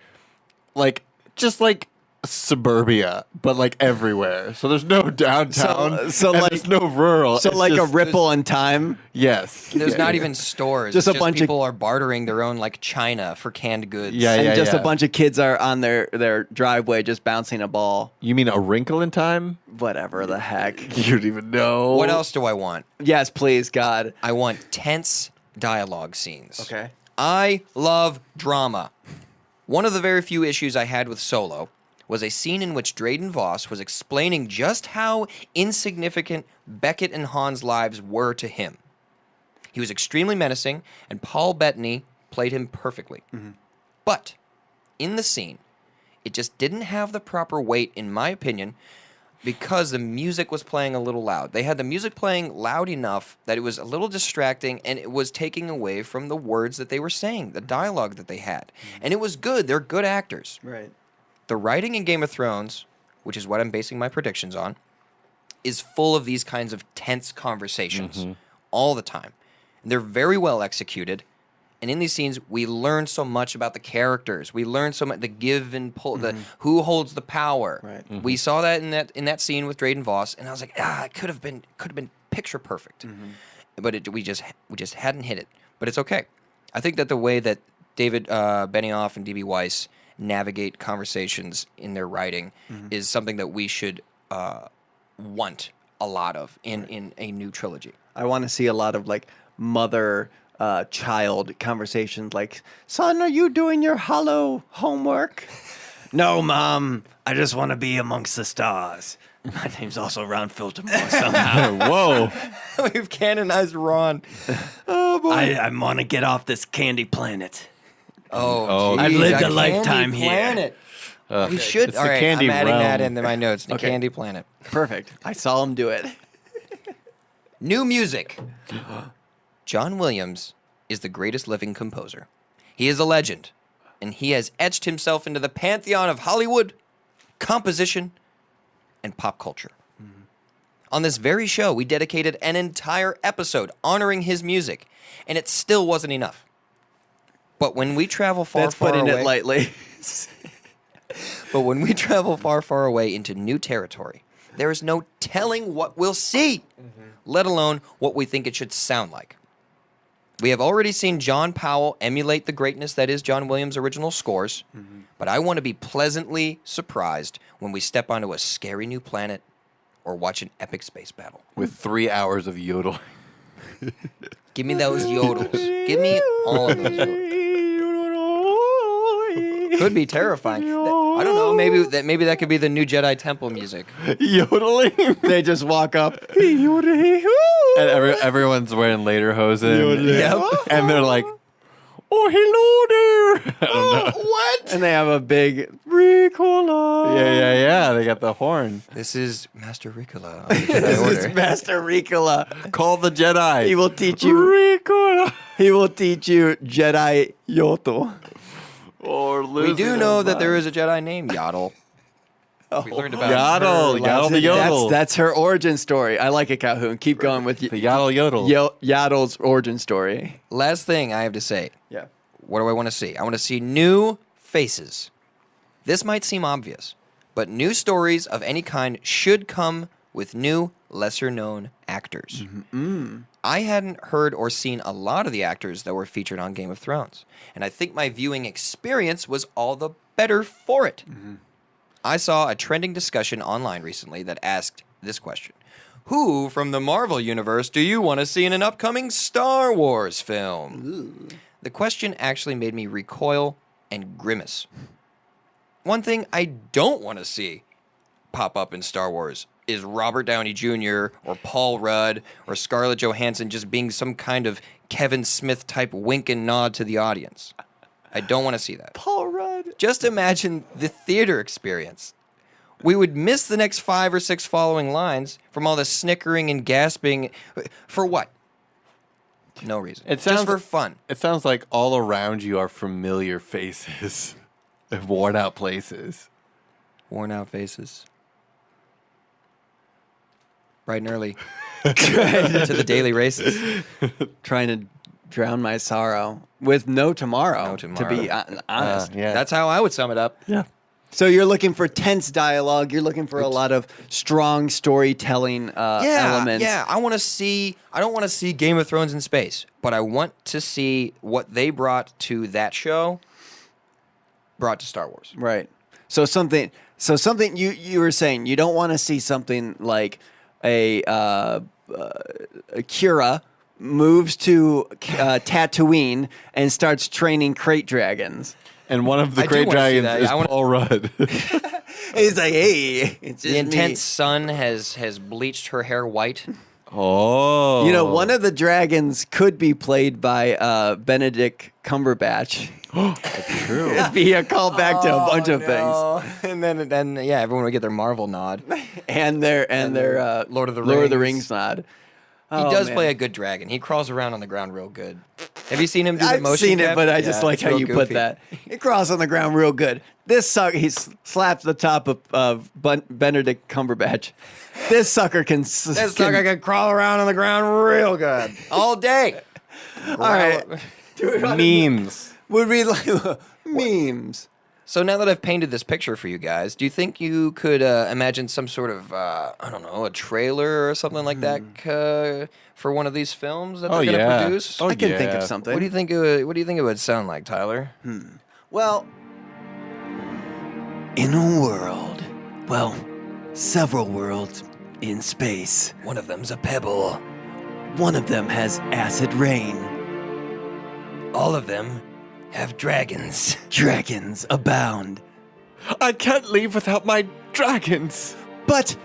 suburbia, but like everywhere. So there's no downtown. So and like- there's no rural. So It's like just- a ripple in time. Yes. There's Yeah, not yeah. even stores. Just It's a bunch of- people are bartering their own like china for canned goods. Yeah, And yeah, just yeah. a bunch of kids are on their driveway just bouncing a ball. You mean a wrinkle in time? Whatever the heck. You don't even know. What else do I want? Yes, please, God. I want tense dialogue scenes. Okay. I love drama. One of the very few issues I had with Solo was a scene in which Drayden Voss was explaining just how insignificant Beckett and Han's lives were to him. He was extremely menacing, and Paul Bettany played him perfectly. But in the scene, it just didn't have the proper weight, in my opinion, because the music was playing a little loud. They had the music playing loud enough that it was a little distracting, and it was taking away from the words that they were saying, the dialogue that they had. And it was good. They're good actors. Right. The writing in Game of Thrones, which is what I'm basing my predictions on, is full of these kinds of tense conversations all the time. And they're very well executed. And in these scenes, we learn so much about the characters. We learn so much the give and pull, the who holds the power. Right. We saw that in that scene with Drayden Voss, and I was like, it could have been picture perfect, but we just hadn't hit it. But it's okay. I think that the way that David Benioff and DB Weiss navigate conversations in their writing is something that we should want a lot of in a new trilogy. I want to see a lot of like mother child conversations like, son, are you doing your hollow homework? No, Mom. I just want to be amongst the stars. My name's also Ron Filtermore somehow. Whoa. We've canonized Ron. Oh boy! I want to get off this candy planet. Oh, I've geez, lived a candy lifetime here. planet. We should. It's All the right, candy I'm adding that realm. into my notes. The Okay. candy planet. Perfect. I saw him do it. New music. John Williams is the greatest living composer. He is a legend, and he has etched himself into the pantheon of Hollywood, composition, and pop culture. On this very show, we dedicated an entire episode honoring his music, and it still wasn't enough. But when we travel far, That's far putting away, it lightly. but when we travel far, far away into new territory, there is no telling what we'll see, let alone what we think it should sound like. We have already seen John Powell emulate the greatness that is John Williams' original scores, but I want to be pleasantly surprised when we step onto a scary new planet or watch an epic space battle. With 3 hours of yodeling. Give me those yodels. Give me all of those yodels. Could be terrifying. I don't know. Maybe that could be the new Jedi Temple music. Yodeling? They just walk up. And everyone's wearing lederhosen. Yep. And they're like, oh, hello there. I don't know. What? And they have a big Ricola. Yeah. They got the horn. This is Master Ricola. on the Jedi This Order. is Master Ricola. Call the Jedi. He will teach you. Ricola. He will teach you Jedi Yoto. Or We do know that there is a Jedi named Yaddle. We learned about Yaddle. her Yaddle the Yodel. That's her origin story. I like it, Calhoun. Keep going with The Yaddle Yodel. Yaddle's origin story. Last thing I have to say. Yeah. what do I want to see? I want to see new faces. This might seem obvious, but new stories of any kind should come with new, lesser-known actors. I hadn't heard or seen a lot of the actors that were featured on Game of Thrones, and I think my viewing experience was all the better for it. I saw a trending discussion online recently that asked this question. Who from the Marvel Universe do you want to see in an upcoming Star Wars film? The question actually made me recoil and grimace. One thing I don't want to see pop up in Star Wars is Robert Downey Jr. or Paul Rudd or Scarlett Johansson just being some kind of Kevin Smith type wink and nod to the audience. I don't want to see that. Paul Rudd. Just imagine the theater experience. We would miss the next 5 or 6 following lines from all the snickering and gasping. For what? No reason. It sounds just for fun. It sounds like all around you are familiar faces of worn out places. Worn out faces. Bright and early. To the daily races. Trying to drown my sorrow with no tomorrow. No tomorrow. To be honest. Yeah. That's how I would sum it up. Yeah. So you're looking for tense dialogue. You're looking for a lot of strong storytelling elements. Yeah, I want to see. I don't want to see Game of Thrones in space, but I want to see what they brought to that show. Brought to Star Wars. Right. So something you were saying you don't want to see something like a Kira moves to Tatooine and starts training crate dragons. And one of the I do great wanna see dragons that. is I wanna- Paul Rudd. He's like, hey, it's just The intense me. sun has bleached her hair white. Oh. You know, one of the dragons could be played by Benedict Cumberbatch. That's true. It'd be a callback to a bunch of things. And then yeah, everyone would get their Marvel nod. And their Lord of the Rings nod. He does play a good dragon. He crawls around on the ground real good. Have you seen him do the I've motion seen it, cap? but I just Yeah, like it's how real you put goofy. that. He crawls on the ground real good. This sucker, he slaps the top of Benedict Cumberbatch. This sucker can. This sucker can crawl around on the ground real good all day. All right. Memes. Would we like memes? So now that I've painted this picture for you guys, do you think you could imagine some sort of, I don't know, a trailer or something like that for one of these films that they're going to produce? I can think of something. What do you think? What do you think it would sound like, Tyler? Well, in a world, well, several worlds in space, One of them's a pebble. one of them has acid rain. All of them have dragons. Dragons abound. I can't leave without my dragons. But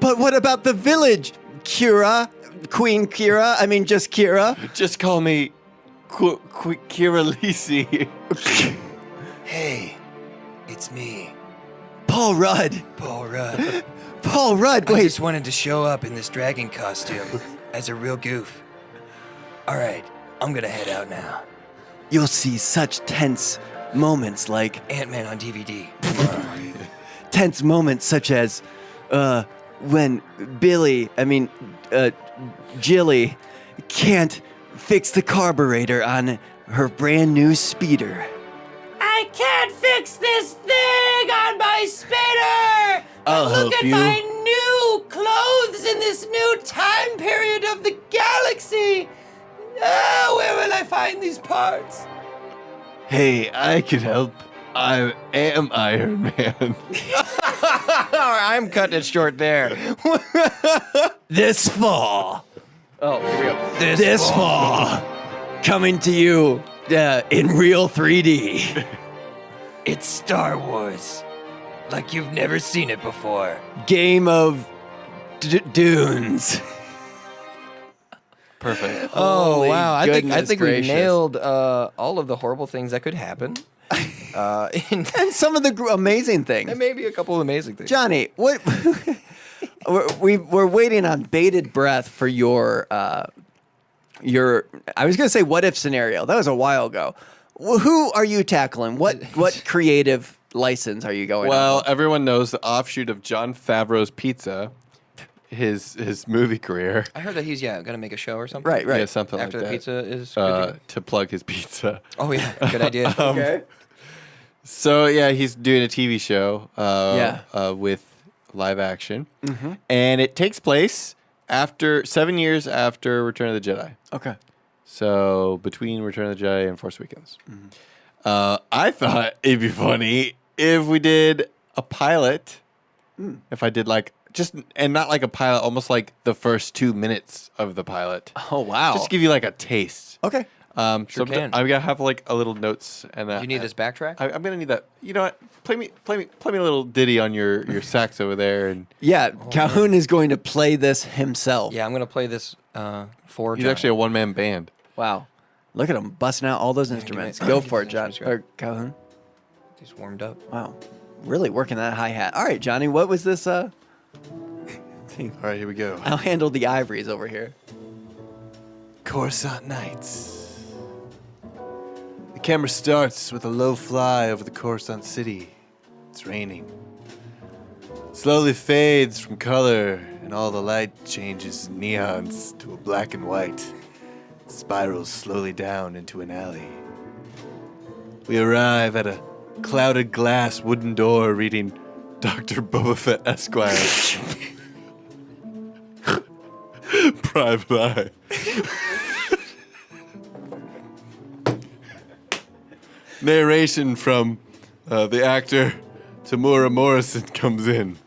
what about the village, Kira? Queen Kira? I mean, just Kira? Just call me Kira Lisi. Hey, it's me, Paul Rudd. Paul Rudd. Paul Rudd, I wait. just wanted to show up in this dragon costume as a real goof. All right, I'm gonna head out now. You'll see such tense moments like Ant-Man on DVD. tense moments such as when Jilly can't fix the carburetor on her brand new speeder. I can't fix this thing on my spinner! I'll Look help at you. my new clothes in this new time period of the galaxy! Where will I find these parts? Hey, I can help. I am Iron Man. I'm cutting it short there. This fall. Oh, here we go. This fall. Coming to you in real 3D. It's Star Wars, like you've never seen it before. Game of Dunes. Perfect. Oh Holy wow! I think goodness we gracious. nailed all of the horrible things that could happen. And And some of the amazing things. maybe a couple of amazing things. Johnny, what? we're waiting on bated breath for your. I was going to say what if scenario. That was a while ago. Who are you tackling? What creative license are you going? Well, on? everyone knows the offshoot of Jon Favreau's Pizza his movie career. I heard that he's gonna make a show or something. Right. Yeah, something After like the that. pizza is good To plug his pizza. oh yeah, good idea. Okay. So yeah, he's doing a TV show. Yeah. With live action, and it takes place after 7 years after Return of the Jedi. Okay. So between Return of the Jedi and Force Awakens. I thought it'd be funny if we did a pilot. If I did and not like a pilot, almost like the first 2 minutes of the pilot. Oh wow. Just to give you like a taste. Okay. So can. I'm gonna have like a little notes and Do you need this backtrack? I'm gonna need that. You know what? Play me a little ditty on your sax over there, and Yeah, Calhoun is going to play this himself. yeah, I'm gonna play this for he's John. actually a one-man band. Wow. Look at him busting out all those instruments. Go for it, John. That's Or Calhoun. He's warmed up. Wow. Really working that hi-hat. All right, Johnny, what was this? All right, here we go. I'll handle the ivories over here. Coruscant Nights. The camera starts with a low fly over the Coruscant city. It's raining. Slowly fades from color, and all the light changes neons to a black and white. It spirals slowly down into an alley. We arrive at a clouded glass wooden door reading Dr. Boba Fett Esquire. Private Eye. Narration from the actor Tamura Morrison comes in.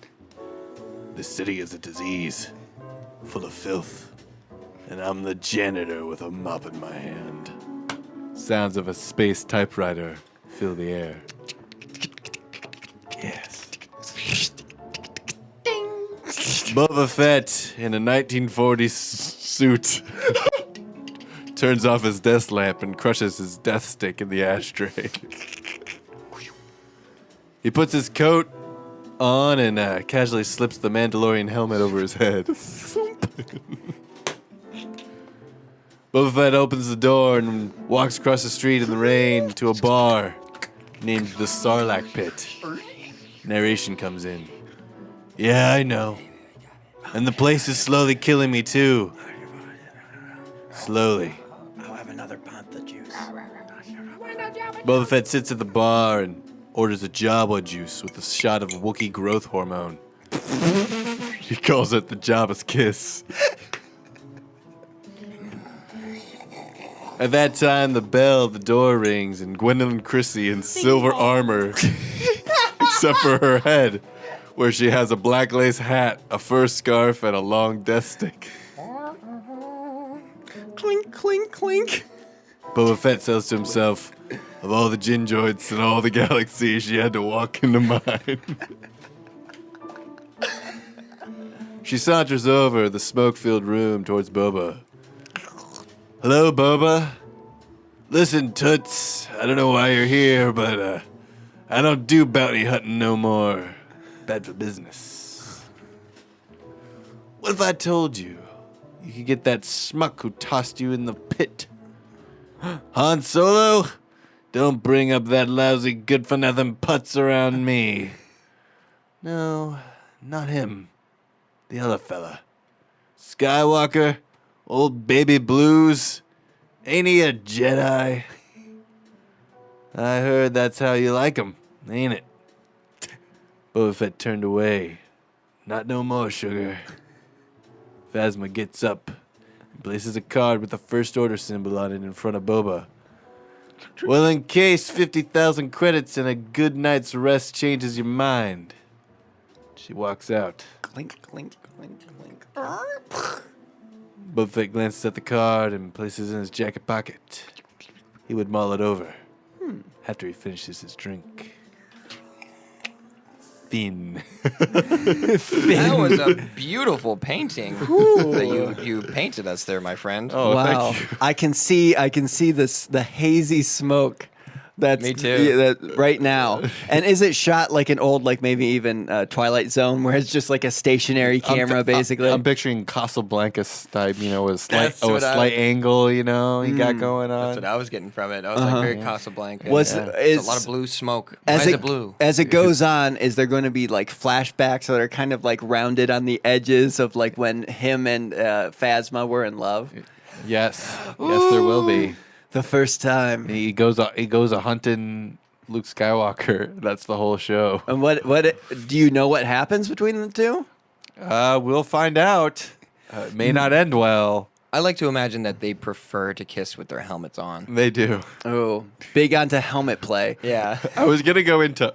The city is a disease, full of filth, and I'm the janitor with a mop in my hand. Sounds of a space typewriter fill the air. Yes. Boba Fett in a 1940s suit turns off his desk lamp and crushes his death stick in the ashtray. He puts his coat on and casually slips the Mandalorian helmet over his head. Boba Fett opens the door and walks across the street in the rain to a bar named the Sarlacc Pit. Narration comes in. Yeah, I know. And the place is slowly killing me too. Slowly. I'll have another Pantha juice. Boba Fett sits at the bar and orders a Jabba juice with a shot of Wookiee growth hormone. He calls it the Jabba's kiss. At that time, the bell at the door rings and Gwendolyn Christie in silver armor, except for her head, where she has a black lace hat, a fur scarf, and a long death stick. Clink, clink, clink. Boba Fett says to himself, of all the Jinjoids in all the galaxy, she had to walk into mine. She saunters over the smoke-filled room towards Boba. Hello, Boba. Listen, Toots, I don't know why you're here, but I don't do bounty hunting no more. Bad for business. What if I told you you could get that schmuck who tossed you in the pit? Han Solo? Don't bring up that lousy good-for-nothing putz around me. No, not him. The other fella. Skywalker? Old baby Blues? Ain't he a Jedi? I heard that's how you like 'em, ain't it? Boba Fett turned away. Not no more, sugar. Phasma gets up and places a card with the First Order symbol on it in front of Boba. Well, in case 50,000 credits and a good night's rest changes your mind. She walks out. Clink, clink, clink, clink. Boba Fett glances at the card and places it in his jacket pocket. He would mull it over after he finishes his drink. Thin. That was a beautiful painting that you painted us there, my friend. Oh, Wow. thank you. I can see this the hazy smoke That's Me too. yeah, that, right now. And is it shot like an old, like maybe even Twilight Zone, where it's just like a stationary camera, basically? I'm picturing Casablanca type, with a That's slight, what I- slight angle, you got going on. That's what I was getting from it. I was like very Casablanca. Was It's a lot of blue smoke. Why as is it blue? As it goes on, is there going to be like flashbacks that are kind of like rounded on the edges of like when him and Phasma were in love? Yes, there will be. The first time. He goes a hunting Luke Skywalker. That's the whole show. And what do you know what happens between the two? We'll find out. It may not end well. I like to imagine that they prefer to kiss with their helmets on. They do. Oh, big onto helmet play. Yeah. I was gonna go into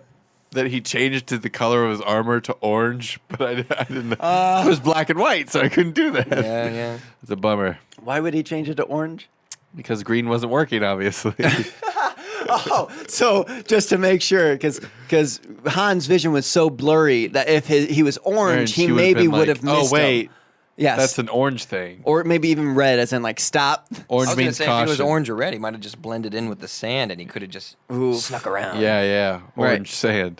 that he changed to the color of his armor to orange, but I didn't. It was black and white, so I couldn't do that. Yeah. It's a bummer Why would he change it to orange? because green wasn't working, obviously. Oh, so just to make sure, because Han's vision was so blurry that if he was orange, he would've maybe been would like, have missed Oh wait, him. Yes. that's an orange thing. Or maybe even red, as in like stop. I Orange was going to means say, caution. if he was orange already, he might have just blended in with the sand and he could have just snuck around. Yeah, Right. orange sand.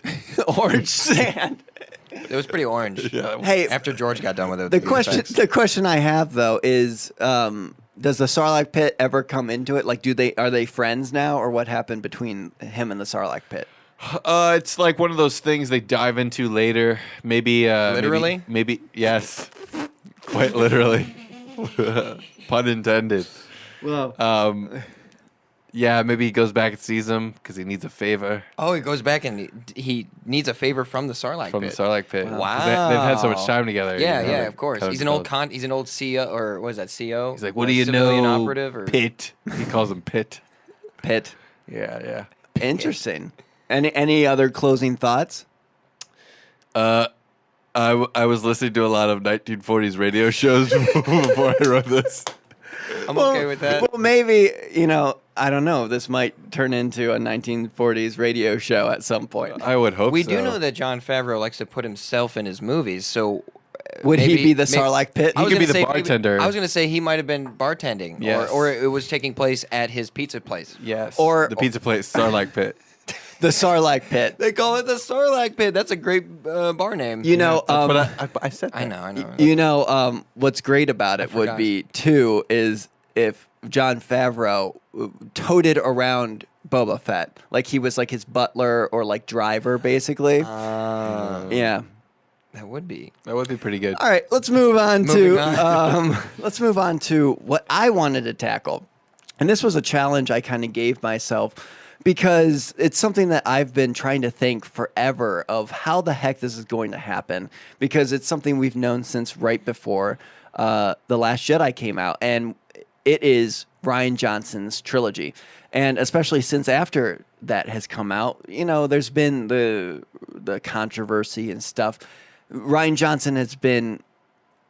Orange sand. It was pretty orange. Hey, After George got done with it. the question I have though is, does the Sarlacc pit ever come into it? Like, are they friends now, or what happened between him and the Sarlacc pit? It's like one of those things they dive into later. Maybe Literally? Maybe yes, quite literally. Pun intended. Well, Yeah, maybe he goes back and sees him because he needs a favor Oh, he goes back and he needs a favor from the Sarlacc from pit. the Sarlacc pit. 'Cause Wow. they've had so much time together. Yeah, you know, yeah, like, of course. kind He's an old he's an old CEO, or what is that, CO? He's like, what do you civilian know? operative or Pit. He calls him Pit. pit. Yeah. Interesting. Any other closing thoughts? I was listening to a lot of 1940s radio shows before I wrote this. I'm okay with that. Well, maybe, I don't know. This might turn into a 1940s radio show at some point. I would hope We so. do know that Jon Favreau likes to put himself in his movies, so Would he be the Sarlacc pit? I was could be gonna the say bartender. I was going to say he might have been bartending, Yes. or it was taking place at his pizza place. Yes. Or- the pizza place, Sarlacc Pit. The Sarlacc pit. They call it the Sarlacc Pit. That's a great bar name. But I said that. I know. What's great about it would forgot. be too is if Jon Favreau toted around Boba Fett, like he was like his butler or like driver, basically. Yeah. That would be. That would be pretty good. All right, let's move on Moving let's move on to what I wanted to tackle. And this was a challenge I kind of gave myself because it's something that I've been trying to think forever of how the heck this is going to happen, because it's something we've known since right before The Last Jedi came out, and it is Rian Johnson's trilogy. And especially since after that has come out, there's been the controversy and stuff. Rian Johnson has been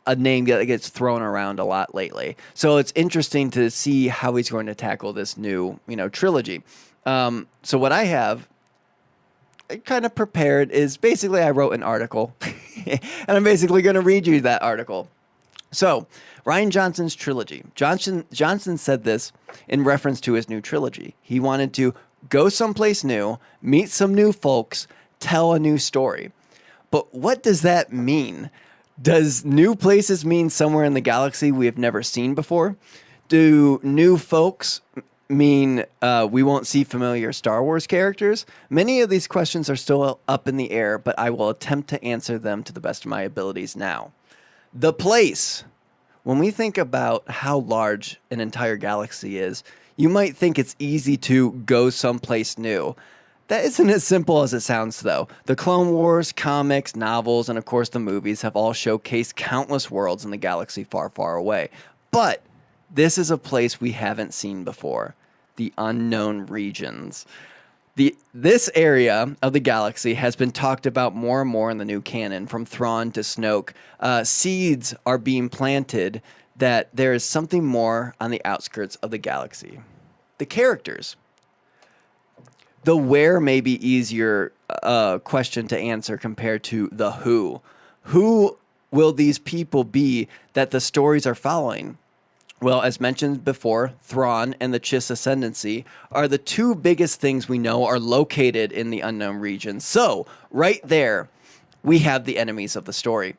a name that gets thrown around a lot lately. So it's interesting to see how he's going to tackle this new, trilogy. So what I have kind of prepared is basically I wrote an article, and I'm basically going to read you that article. So, Rian Johnson's trilogy. Johnson said this in reference to his new trilogy. He wanted to go someplace new, meet some new folks, tell a new story. But what does that mean? Does new places mean somewhere in the galaxy we have never seen before? Do new folks mean we won't see familiar Star Wars characters? Many of these questions are still up in the air, but I will attempt to answer them to the best of my abilities now. The place. When we think about how large an entire galaxy is, you might think it's easy to go someplace new. That isn't as simple as it sounds, though. The Clone Wars, comics, novels, and of course the movies have all showcased countless worlds in the galaxy far, far away. But this is a place we haven't seen before. The unknown regions. This area of the galaxy has been talked about more and more in the new canon, from Thrawn to Snoke. Seeds are being planted that there is something more on the outskirts of the galaxy. The characters. The where may be easier question to answer compared to the who. Who will these people be that the stories are following? Well, as mentioned before, Thrawn and the Chiss Ascendancy are the two biggest things we know are located in the unknown region. So, right there, we have the enemies of the story.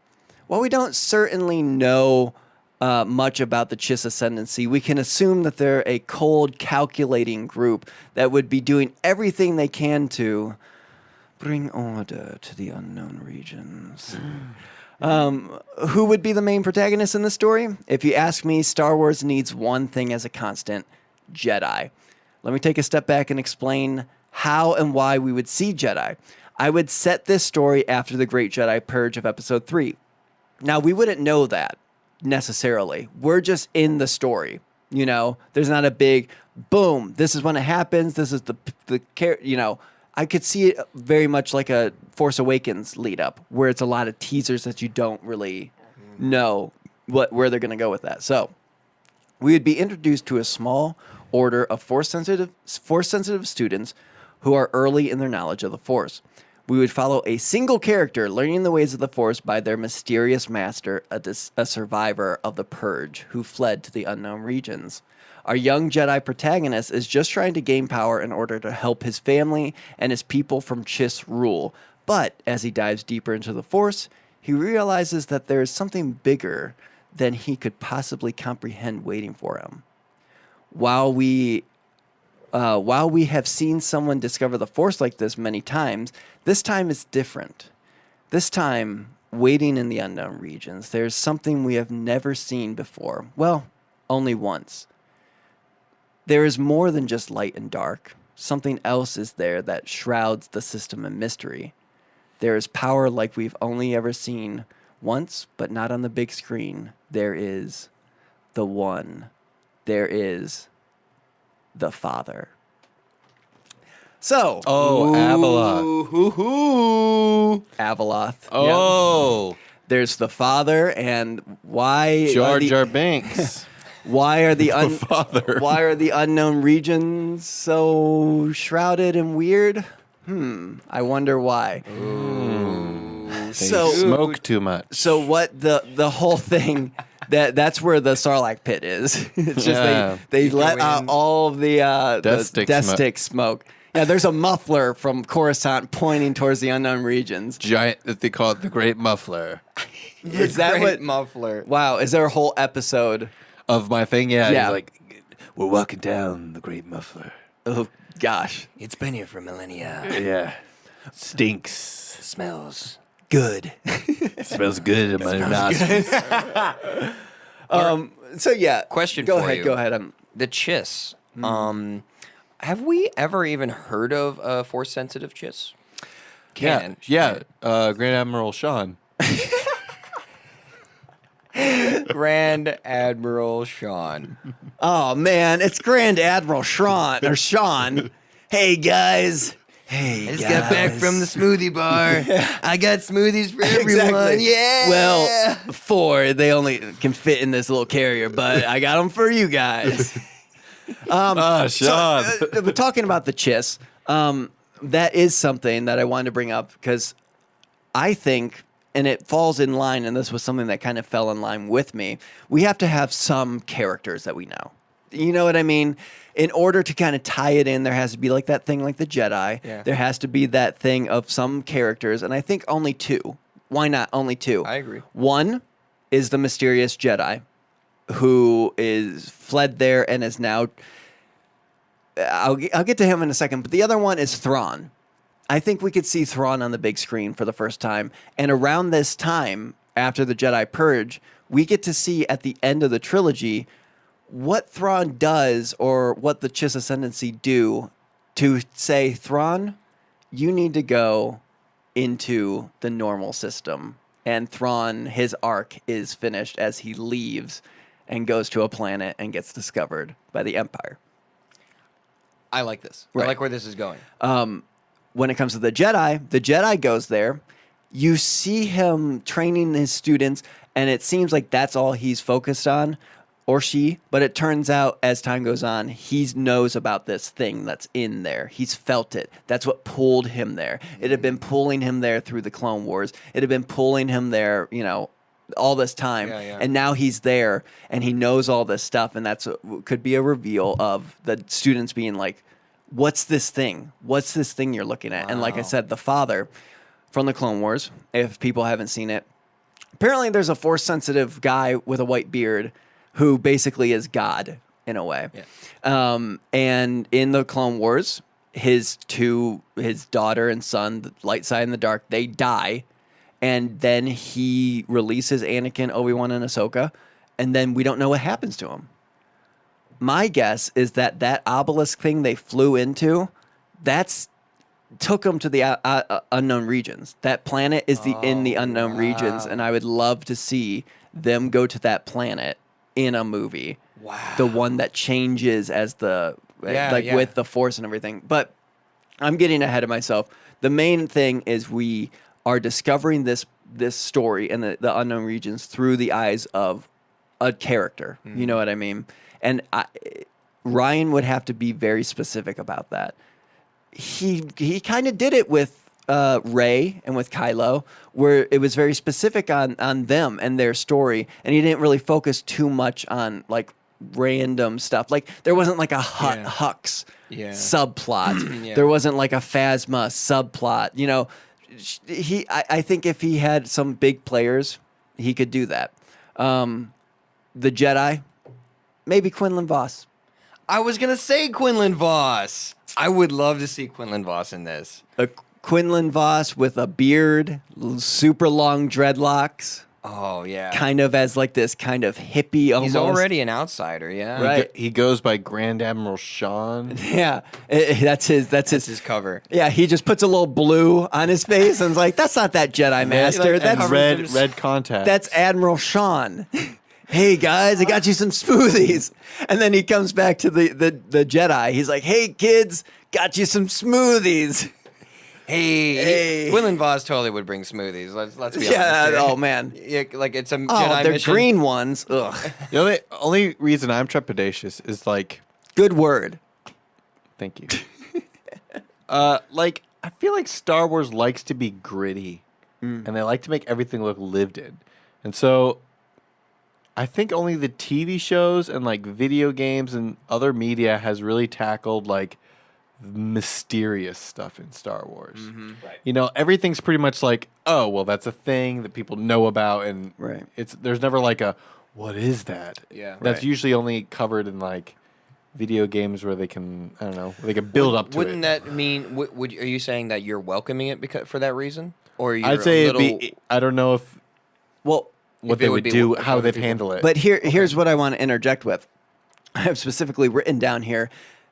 While we don't certainly know much about the Chiss Ascendancy, we can assume that they're a cold, calculating group that would be doing everything they can to bring order to the unknown regions. Who would be the main protagonist in the story? If you ask me, Star Wars needs one thing as a constant: Jedi. Let me take a step back and explain how and why we would see Jedi. I would set this story after the Great Jedi Purge of Episode 3. Now, we wouldn't know that necessarily. We're just in the story. You know, there's not a big boom. This is when it happens. This is the you know. I could see it very much like a Force Awakens lead up, where it's a lot of teasers that you don't really know where they're going to go with that. So we would be introduced to a small order of Force sensitive students who are early in their knowledge of the Force. We would follow a single character learning the ways of the Force by their mysterious master, a survivor of the Purge who fled to the unknown regions. Our young Jedi protagonist is just trying to gain power in order to help his family and his people from Chiss rule. But as he dives deeper into the Force, he realizes that there is something bigger than he could possibly comprehend waiting for him. While we have seen someone discover the Force like this many times, this time is different. This time, waiting in the unknown regions, there's something we have never seen before. Well, only once. There is more than just light and dark. Something else is there that shrouds the system in mystery. There is power like we've only ever seen once, but not on the big screen. There is the One. There is the Father. So. Oh, Abeloth. Abeloth. Oh. Yep. There's the Father, and why? Jar Jar Binks. Why are the Father. Why are the unknown regions so shrouded and weird? I wonder why. They So smoke too much. So what the whole thing that's where the Sarlacc pit is. It's just they let out all of the death stick smoke. Yeah, there's a muffler from Coruscant pointing towards the unknown regions. Giant, that they call it the Great Muffler. Is that Great what? muffler? Wow, is there a whole episode? Of my thing, yeah. Yeah. He's like, we're walking down the Great Muffler. Oh gosh, It's been here for millennia. Yeah. Stinks. Smells. good. Smells good in my nostrils. So yeah, Question Go for ahead. you. Go ahead. The Chiss. Have we ever even heard of a Force sensitive Chiss? Canon. Yeah. Grand Admiral Sean. Grand Admiral Sean. Oh man, it's Grand Admiral Sean. Hey guys. Hey, I just got back from the smoothie bar. I got smoothies for everyone. Exactly. Yeah. Well, 4. They only can fit in this little carrier, but I got them for you guys. Sean. But talking about the Chiss, that is something that I wanted to bring up because I think, and it falls in line, and this was something that kind of fell in line with me, we have to have some characters that we know. You know what I mean? In order to kind of tie it in, there has to be like that thing like the Jedi. Yeah. There has to be that thing of some characters, and I think only 2. Why not only 2? I agree. One is the mysterious Jedi who is fled there and is now... I'll get to him in a second, but the other one is Thrawn. I think we could see Thrawn on the big screen for the first time, and around this time, after the Jedi Purge, we get to see at the end of the trilogy what Thrawn does or what the Chiss Ascendancy do to say, Thrawn, you need to go into the normal system. And Thrawn, his arc is finished as he leaves and goes to a planet and gets discovered by the Empire. I like this. Right. I like where this is going. When it comes to the Jedi goes there. You see him training his students, and it seems like that's all he's focused on, or she. But it turns out, as time goes on, he knows about this thing that's in there. He's felt it. That's what pulled him there. It had been pulling him there through the Clone Wars. It had been pulling him there, all this time, and now he's there and he knows all this stuff, and could be a reveal of the students being like, "What's this thing? What's this thing you're looking at?" And like I said, the father from the Clone Wars, if people haven't seen it, apparently there's a Force-sensitive guy with a white beard who basically is God in a way. And in the Clone Wars, his daughter and son, the light side and the dark, they die. And then he releases Anakin, Obi-Wan, and Ahsoka. And then we don't know what happens to him. My guess is that obelisk thing they flew into, took them to the unknown regions. That planet is in the unknown regions. And I would love to see them go to that planet in a movie. Wow. The one that changes as with the Force and everything. But I'm getting ahead of myself. The main thing is we are discovering this story and the unknown regions through the eyes of a character. You know what I mean? And Rian would have to be very specific about that. He kind of did it with Rey and with Kylo, where it was very specific on them and their story, and he didn't really focus too much on like random stuff. Like there wasn't like a Hux subplot. There wasn't like a Phasma subplot. You know, I think if he had some big players, he could do that. The Jedi, maybe Quinlan Vos. I was gonna say Quinlan Vos. I would love to see Quinlan Vos in this. A Quinlan Vos with a beard, super long dreadlocks. Oh yeah, kind of as like this kind of hippie. Almost. He's already an outsider. Yeah, right. He goes by Grand Admiral Sean. Yeah, that's his cover. Yeah, he just puts a little blue on his face and is like, "That's not that Jedi Master. Like, that's red contacts. That's Admiral Sean." Hey guys, I got you some smoothies. And then he comes back to the Jedi. He's like, "Hey kids, got you some smoothies." Hey. Quinlan Vos totally would bring smoothies. Let's be honest. Yeah, oh man. Yeah, like it's a Jedi they're mission. green ones. Ugh. The only reason I'm trepidatious is like, good word. Thank you. Like I feel like Star Wars likes to be gritty, and they like to make everything look lived in, and so I think only the TV shows and like video games and other media has really tackled like mysterious stuff in Star Wars. Right. You know, everything's pretty much like, oh, well, that's a thing that people know about, and there's never like a what is that? Yeah, that's usually only covered in like video games where they can they can build up to it. Wouldn't that mean? Are you saying that you're welcoming it for that reason, or you're I'd say I don't know if what they would do, how they'd handle it. But here's what I want to interject with. I have specifically written down here.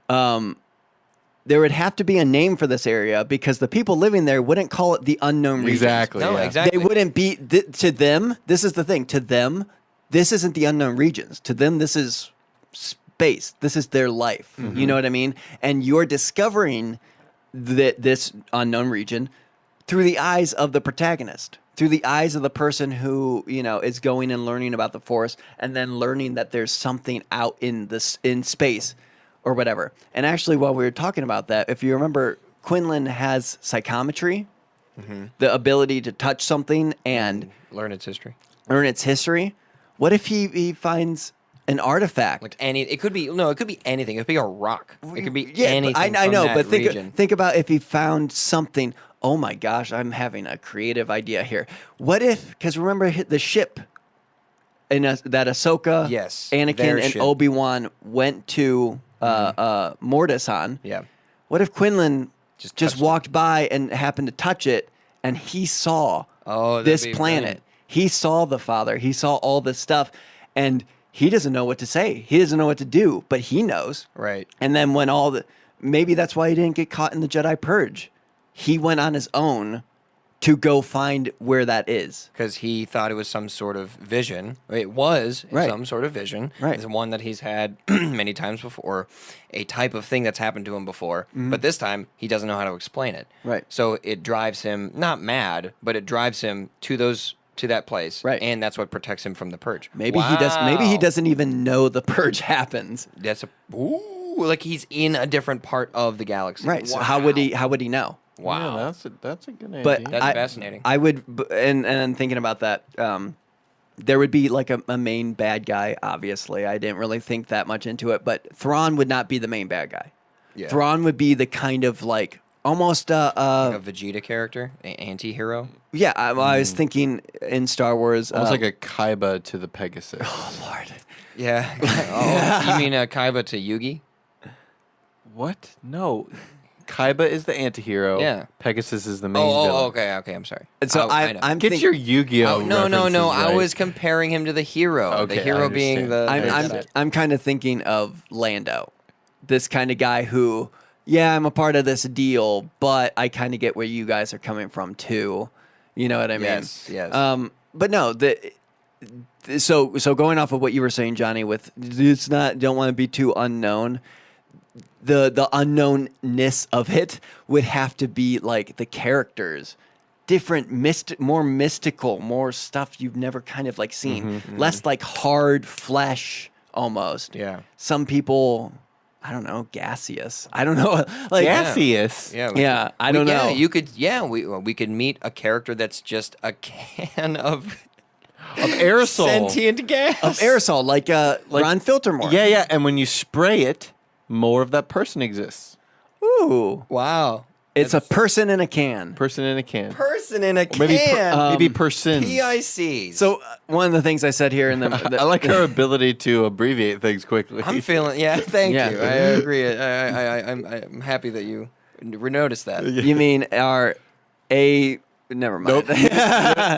There would have to be a name for this area because the people living there wouldn't call it the unknown regions. Exactly. No, exactly. They wouldn't be to them. This is the thing. To them, this isn't the unknown regions. To them, this is space. This is their life. You know what I mean? And you're discovering this unknown region through the eyes of the protagonist, through the eyes of the person who is going and learning about the Force, and then learning that there's something out in space. Or whatever. And actually, while we were talking about that, if you remember, Quinlan has psychometry, the ability to touch something and learn its history. What if he finds an artifact? Like it could be anything. It could be a rock. It could be anything. I know, but region. think about if he found something. Oh my gosh, I'm having a creative idea here. What if? Because remember the ship. And that Ahsoka, Anakin, and Obi-Wan went to Mortis on. Yeah. What if Quinlan just walked by and happened to touch it, and he saw this planet? Brilliant. He saw the Father. He saw all this stuff, and he doesn't know what to say. He doesn't know what to do, but he knows. Right. And then when maybe that's why he didn't get caught in the Jedi Purge. He went on his own to go find where that is. Because he thought it was some sort of vision. It was some sort of vision. Right. It's one that he's had many times before, a type of thing that's happened to him before. But this time, he doesn't know how to explain it. Right. So it drives him, not mad, but it drives him to that place. Right. And that's what protects him from the Purge. Maybe he does. Maybe he doesn't even know the Purge happens. Like he's in a different part of the galaxy. Right. So how would he know? Wow, yeah, that's a good idea. But that's fascinating. I would, and thinking about that, there would be like a main bad guy. Obviously, I didn't really think that much into it, but Thrawn would not be the main bad guy. Yeah. Thrawn would be the kind of like almost Like a Vegeta character, anti-hero. yeah. I was thinking in Star Wars, Almost like a Kaiba to the Pegasus. oh Lord. Yeah. Oh, you mean Kaiba to Yugi? What? No. Kaiba is the antihero. Yeah. Pegasus is the main villain. Okay. I'm sorry. And so I know. I'm Get think- your Yu-Gi-Oh! No. references I right. was comparing him to the hero. Okay, the I hero being understand. the. I'm kind of thinking of Lando, this kind of guy who, yeah, I'm a part of this deal, but I kind of get where you guys are coming from too. You know what I mean? Yes. But no, so going off of what you were saying, Johnny, with it's not don't want to be too unknown. The unknownness of it would have to be like the characters, different, more mystical, more stuff you've never kind of like seen, less like hard flesh almost. Yeah. Some people, I don't know, gaseous. I don't know, like Gaseous. Yeah, I don't know. You could. Yeah, we could meet a character that's just a can of Aerosol. sentient gas. Of aerosol, like Ron Filtermore. Yeah, and when you spray it, more of that person exists. Ooh, Wow. it's a person in a can. Person in a can. Person in a Or maybe can. maybe person. PICs. So one of the things I said here in the, I like our ability to abbreviate things quickly. I'm feeling. Yeah. Thank Yeah. you. I agree. I'm happy that you noticed that. you mean our a? Never mind.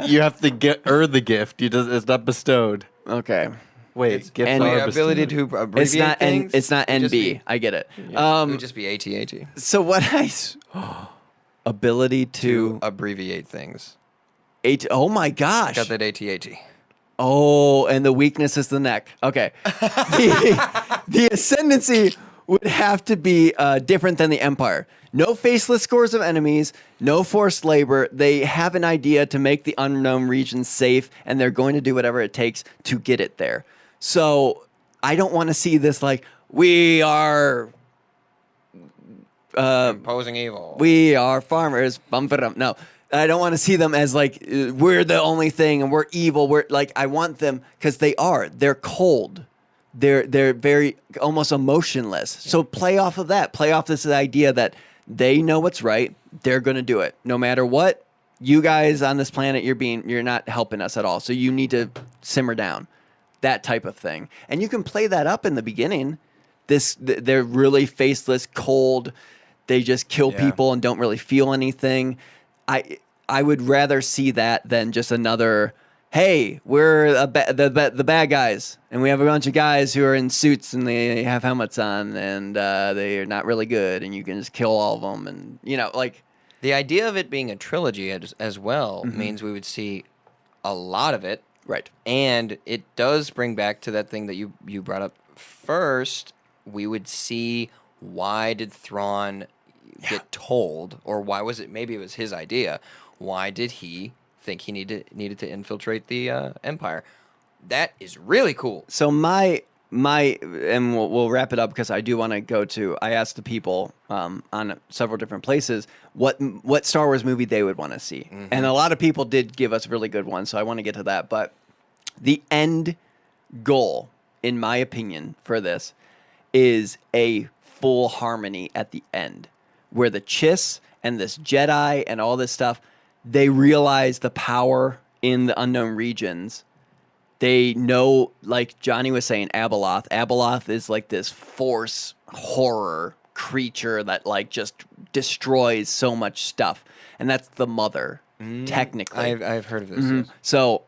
You have to earn the gift. It's not bestowed. Okay. Wait, gifts and are The ability bestowed. to abbreviate It's not things. it's not would just NB. be- I get it. it would just be ATAT. So what ability To to abbreviate things. oh my gosh. Got that ATAT. Oh, and the weakness is the neck. Okay. The ascendancy would have to be different than the Empire. No faceless scores of enemies, no forced labor. They have an idea to make the unknown region safe, and they're going to do whatever it takes to get it there. So I don't want to see this like, we are Imposing evil. we are farmers. Bum-ba-dum. No, I don't want to see them as like we're the only thing and we're evil. We're like I want them because they are. They're cold. They're very almost emotionless. So play off of that. Play off this idea that they know what's right. They're going to do it no matter what. You guys on this planet, you're not helping us at all. So you need to simmer down. That type of thing, and you can play that up in the beginning. They're really faceless, cold. They just kill people and don't really feel anything. I would rather see that than just another. Hey, we're the bad guys, and we have a bunch of guys who are in suits and they have helmets on, and they are not really good, and you can just kill all of them, and like The idea of it being a trilogy as well means we would see a lot of it. right. And it does bring back to that thing that you brought up first. We would see why did Thrawn get told, or why was it? Maybe it was his idea. Why did he think he needed to infiltrate the Empire? That is really cool. So my and we'll wrap it up because I do want to go to. I asked the people on several different places what Star Wars movie they would want to see, and a lot of people did give us really good ones. So I want to get to that, but the end goal, in my opinion, for this is a full harmony at the end, where the Chiss and this Jedi and all this stuff, they realize the power in the unknown regions. They know, like Johnny was saying, Abeloth. Abeloth is like this force horror creature that like just destroys so much stuff, and that's the mother, technically. I've heard of this. Yes. So,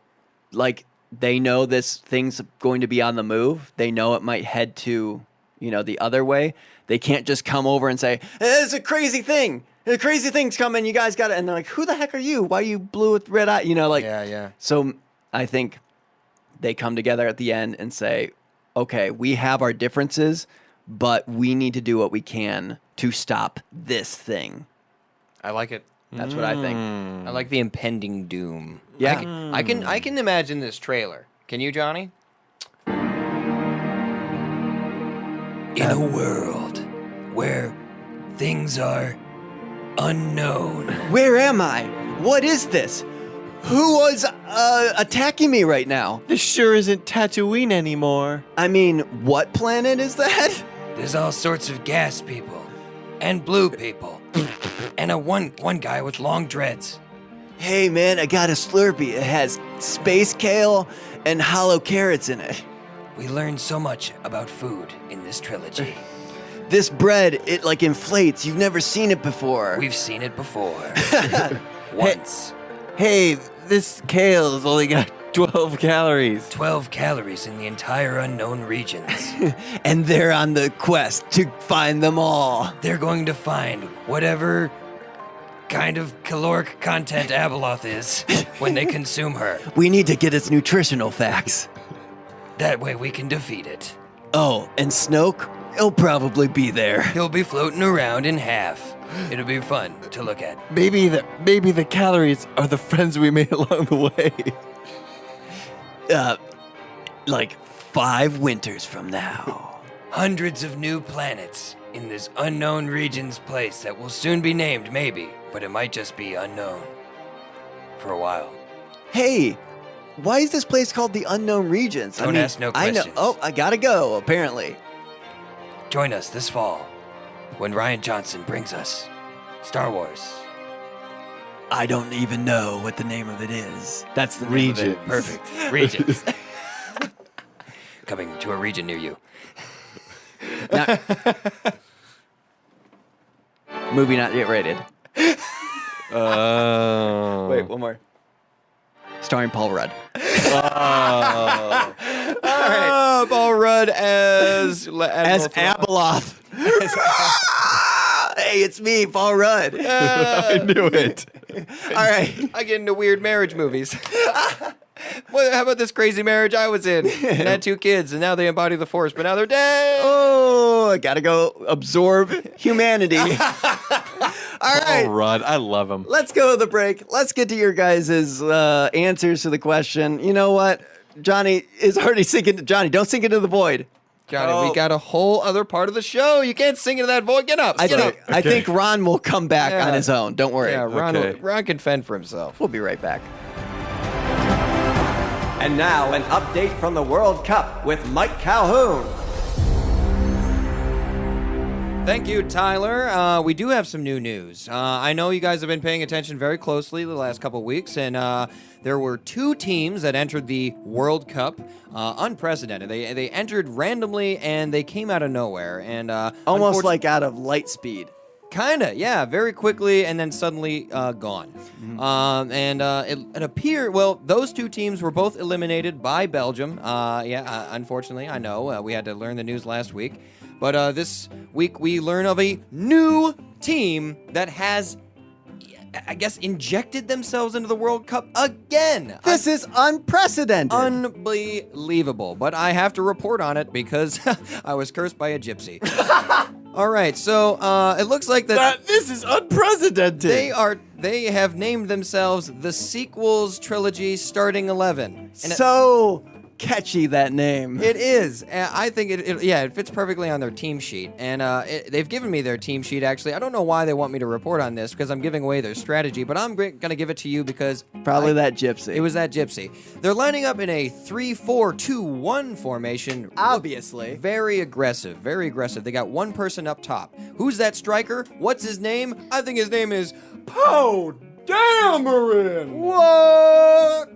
like, they know this thing's going to be on the move. They know it might head to, the other way. They can't just come over and say, "It's a crazy thing. The crazy thing's coming. You guys got it." And they're like, "Who the heck are you? Why are you blue with red eye?" Yeah. So I think they come together at the end and say, "Okay, we have our differences, but we need to do what we can to stop this thing." I like it. That's what I think. I like the impending doom. Yeah. I can imagine this trailer. Can you, Johnny? In a world where things are unknown. Where am I? What is this? Who was attacking me right now? This sure isn't Tatooine anymore. I mean, what planet is that? There's all sorts of gas people, and blue people, and a one guy with long dreads. Hey man, I got a Slurpee. It has space kale and hollow carrots in it. We learned so much about food in this trilogy. This bread, it like inflates. You've never seen it before. We've seen it before. Once. Hey, this kale's only got 12 calories. 12 calories in the entire unknown regions. And they're on the quest to find them all. They're going to find whatever kind of caloric content Abeloth is when they consume her. We need to get its nutritional facts. That way we can defeat it. Oh, and Snoke? He'll probably be there. He'll be floating around in half. It'll be fun to look at. Maybe the calories are the friends we made along the way. Like 5 winters from now. Hundreds of new planets in this unknown region's place that will soon be named, maybe, but it might just be unknown for a while. Hey, why is this place called the Unknown Regions? Don't ask no I know. questions. Oh, I gotta go, apparently. Join us this fall when Rian Johnson brings us Star Wars. I don't even know what the name of it is. That's the name Regions. of it. Perfect. Regions. Coming to a region near you. Now- movie not yet rated. Oh. Wait, one more. Starring Paul Rudd. Paul Rudd as Abeloth. Hey, it's me, Paul Rudd. I knew it. All right. I get into weird marriage movies. Well, how about this crazy marriage I was in? And had 2 kids, and now they embody the Force, but now they're dead. Oh, I gotta go absorb humanity. All right. Oh, Rod, I love him. Let's go to the break. Let's get to your guys' answers to the question. You know what? Johnny is already sinking. Johnny, don't sink into the void. Johnny, we got a whole other part of the show. You can't sing into that void. Get up. I Get up. think Ron will come back Yeah. on his own. Don't worry. Yeah, Okay. Ron can fend for himself. We'll be right back. And now, an update from the World Cup with Mike Calhoun. Thank you, Tyler. We do have some new news. I know you guys have been paying attention very closely the last couple of weeks, and there were 2 teams that entered the World Cup. Unprecedented. They entered randomly, and they came out of nowhere. And Almost like out of light speed. Kinda, yeah, very quickly, and then suddenly gone. It appeared, well, those 2 teams were both eliminated by Belgium. Unfortunately, I know, we had to learn the news last week. But this week we learn of a new team that has, I guess, injected themselves into the World Cup again. This is unprecedented. Unbelievable. But I have to report on it because I was cursed by a gypsy. All right, so it looks like that This is unprecedented. they have named themselves the Sequels Trilogy Starting 11. And So catchy, that name. it is. I think it fits perfectly on their team sheet. And they've given me their team sheet, actually. I don't know why they want me to report on this because I'm giving away their strategy, but I'm going to give it to you because Probably that gypsy. it was that gypsy. They're lining up in a 3-4-2-1 formation. Obviously. Very aggressive, very aggressive. They got one person up top. Who's that striker? What's his name? I think his name is Poe Dameron. What?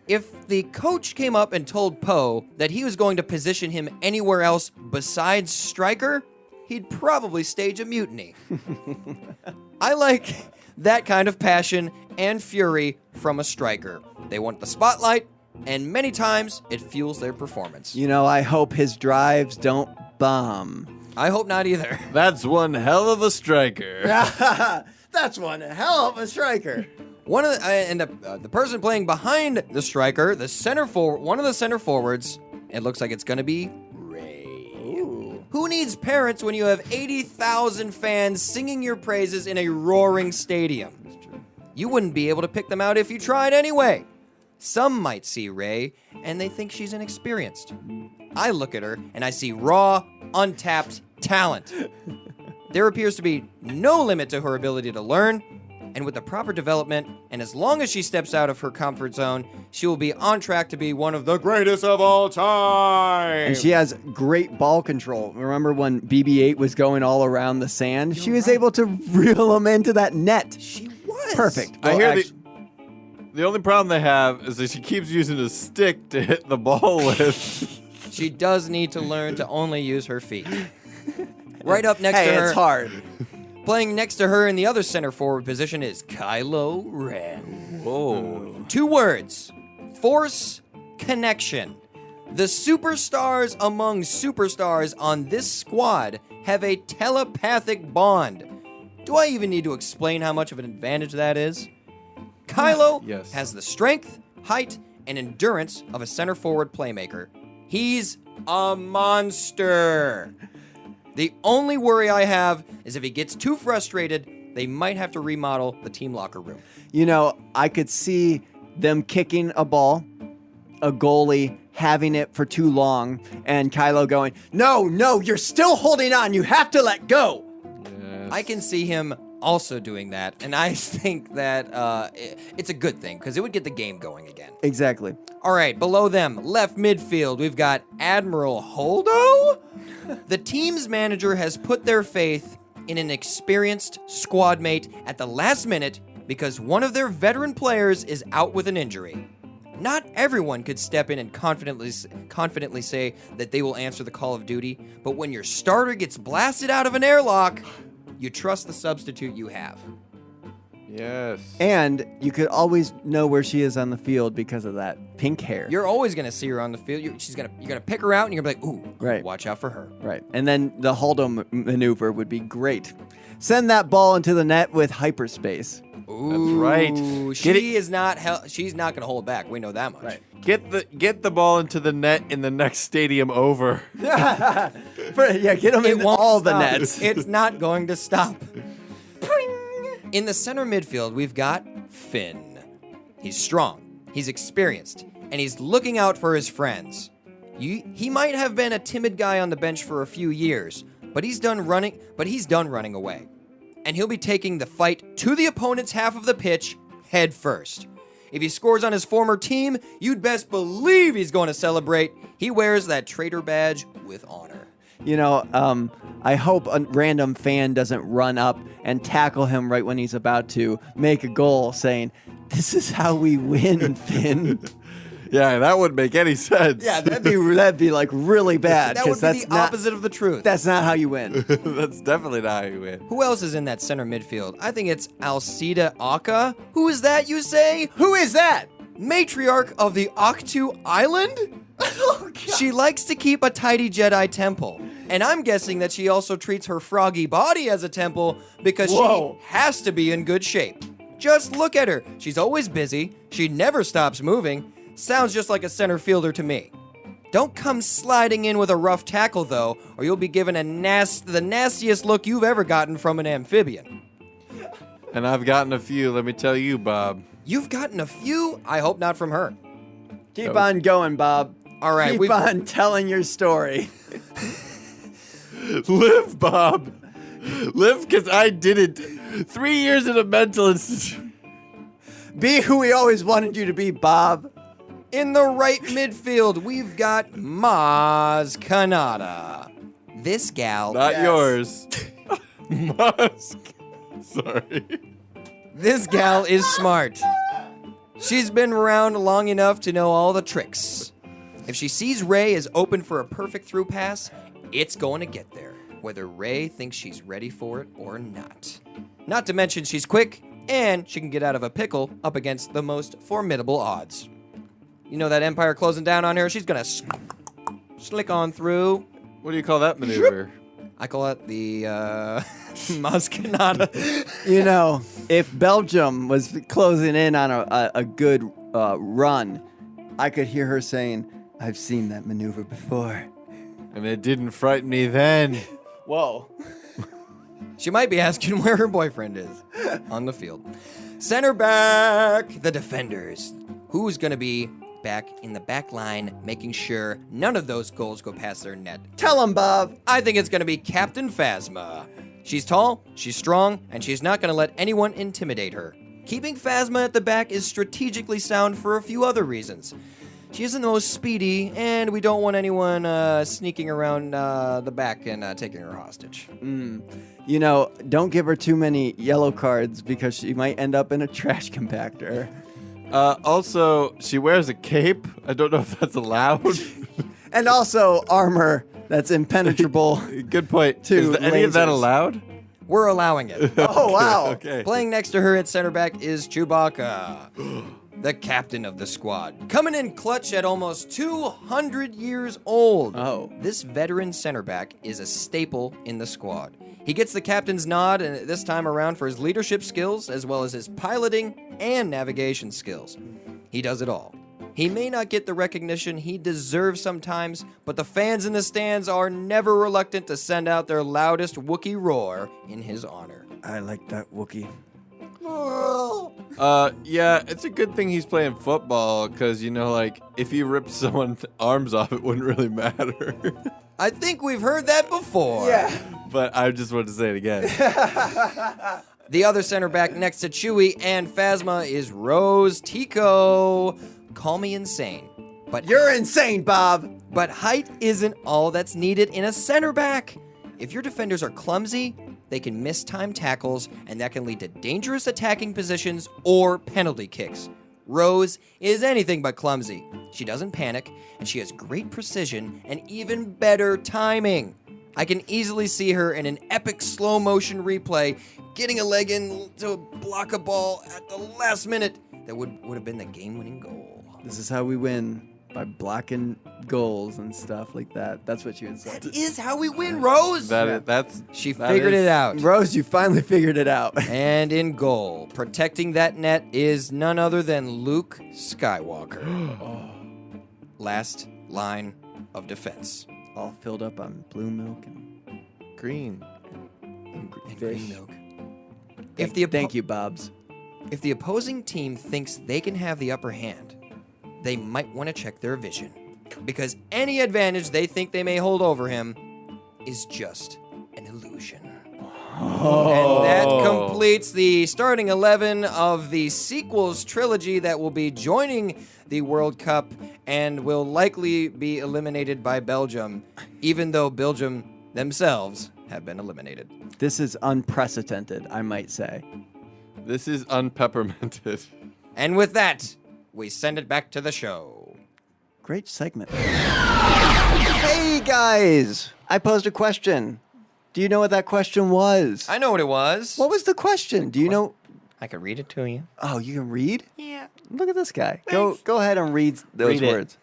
If the coach came up and told Poe that he was going to position him anywhere else besides striker, he'd probably stage a mutiny. I like that kind of passion and fury from a striker. They want the spotlight, and many times it fuels their performance. You know, I hope his drives don't bomb. I hope not either. That's one hell of a striker. That's one hell of a striker. One of the person playing behind the striker, one of the center forwards, it looks like it's going to be Ray. Who needs parents when you have 80,000 fans singing your praises in a roaring stadium? You wouldn't be able to pick them out if you tried anyway. Some might see Ray and they think she's inexperienced. I look at her and I see raw, untapped talent. There appears to be no limit to her ability to learn, And with the proper development, and as long as she steps out of her comfort zone, she will be on track to be one of the greatest of all time. And she has great ball control. Remember when BB-8 was going all around the sand? She was able to reel him into that net. She was. Perfect. I hear the only problem they have is that she keeps using a stick to hit the ball with. She does need to learn to only use her feet. Right up next to her. It's hard. Playing next to her in the other center forward position is Kylo Ren. Whoa. 2 words. Force connection. The superstars among superstars on this squad have a telepathic bond. Do I even need to explain how much of an advantage that is? Kylo Yes. has the strength, height, and endurance of a center forward playmaker. He's a monster. The only worry I have is if he gets too frustrated, they might have to remodel the team locker room. You know, I could see them kicking a ball, a goalie having it for too long, and Kylo going, no, you're still holding on. You have to let go. I can see him also doing that, and I think that it's a good thing because it would get the game going again. Exactly. All right, below them, left midfield, we've got Admiral Holdo. The team's manager has put their faith in an experienced squad mate at the last minute because one of their veteran players is out with an injury. Not everyone could step in and confidently say that they will answer the call of duty, but when your starter gets blasted out of an airlock, you trust the substitute you have. Yes. And you could always know where she is on the field because of that pink hair. You're always going to see her on the field. You're gonna pick her out, and you're gonna be like, ooh, Right. watch out for her. Right. And then the Holdo maneuver would be great. Send that ball into the net with hyperspace. Ooh, right. She's not going to hold back. We know that much. Right. Get the ball into the net in the next stadium over. Yeah, get them It in won't all the stop. nets. It's not going to stop. In the center midfield, we've got Finn. He's strong, he's experienced, and he's looking out for his friends. He might have been a timid guy on the bench for a few years, but he's done running away. And he'll be taking the fight to the opponent's half of the pitch head first. If he scores on his former team, you'd best believe he's going to celebrate. He wears that traitor badge with honor. You know, I hope a random fan doesn't run up and tackle him right when he's about to make a goal saying, "This is how we win, Finn." Yeah, that wouldn't make any sense. Yeah, that'd be like really bad. That would 'cause be that's the opposite of the truth. That's not how you win. That's definitely not how you win. Who else is in that center midfield? I think it's Alcida Aka. Who is that, you say? Who is that? Matriarch of the Octu Island? She likes to keep a tidy Jedi temple. And I'm guessing that she also treats her froggy body as a temple because Whoa. she has to be in good shape. Just look at her. She's always busy. She never stops moving. Sounds just like a center fielder to me. Don't come sliding in with a rough tackle, though, or you'll be given the nastiest look you've ever gotten from an amphibian. And I've gotten a few, let me tell you, Bob. You've gotten a few? I hope not from her. Keep on going, Bob. All right, Keep on telling your story. Live, Bob. Live, because I did it. 3 years in a mental institution. Be who we always wanted you to be, Bob. In the right midfield, we've got Maz Kanata. This gal. Not yours. Musk. Sorry. This gal is smart. She's been around long enough to know all the tricks. If she sees Rey is open for a perfect through pass, it's going to get there, whether Rey thinks she's ready for it or not. Not to mention she's quick, and she can get out of a pickle up against the most formidable odds. You know that Empire closing down on her? She's going to slick on through. What do you call that maneuver? I call it the Maz Kanata. You know, if Belgium was closing in on a good run, I could hear her saying, "I've seen that maneuver before." And it didn't frighten me then. Whoa. She might be asking where her boyfriend is on the field. Center back, the defenders. Who's going to be back in the back line, making sure none of those goals go past their net? Tell him, Bob. I think it's going to be Captain Phasma. She's tall, she's strong, and she's not going to let anyone intimidate her. Keeping Phasma at the back is strategically sound for a few other reasons. She isn't the most speedy, and we don't want anyone sneaking around the back and taking her hostage. You know, don't give her too many yellow cards because she might end up in a trash compactor. Also, she wears a cape. I don't know if that's allowed. And also armor that's impenetrable. Good point. To Is any of that lasers. allowed? We're allowing it. Oh, wow. Okay. Playing next to her at center back is Chewbacca, the captain of the squad. Coming in clutch at almost 200 years old. Oh. This veteran center back is a staple in the squad. He gets the captain's nod this time around for his leadership skills as well as his piloting and navigation skills. He does it all. He may not get the recognition he deserves sometimes, but the fans in the stands are never reluctant to send out their loudest Wookiee roar in his honor. I like that Wookiee. Yeah, it's a good thing he's playing football because, you know, like, if he ripped someone's arms off, it wouldn't really matter. I think we've heard that before. But I just wanted to say it again. The other center back next to Chewie and Phasma is Rose Tico. Call me insane, but You're insane, Bob. But height isn't all that's needed in a center back. If your defenders are clumsy, they can miss time tackles, and that can lead to dangerous attacking positions or penalty kicks. Rose is anything but clumsy. She doesn't panic, and she has great precision and even better timing. I can easily see her in an epic slow motion replay, getting a leg in to block a ball at the last minute that would have been the game-winning goal. This is how we win, by blocking goals and stuff like that. That's what she would say. That is how we win, Rose. She figured it out. Rose, you finally figured it out. And in goal, protecting that net is none other than Luke Skywalker. Last line of defense. All filled up on blue milk and Green. And Fish. green milk. Thank you, Bobs. If the opposing team thinks they can have the upper hand, they might want to check their vision, because any advantage they think they may hold over him is just an illusion. And that completes the starting 11 of the sequels trilogy that will be joining the World Cup and will likely be eliminated by Belgium, even though Belgium themselves have been eliminated. This is unprecedented, I might say. This is unpepperminted. And with that, we send it back to the show. Great segment. Hey, guys! I posed a question. Do you know what that question was? I know what it was. What was the question? Do you know? I can read it to you. Oh, you can read? Yeah. Look at this guy. Go ahead and read those Read it. words.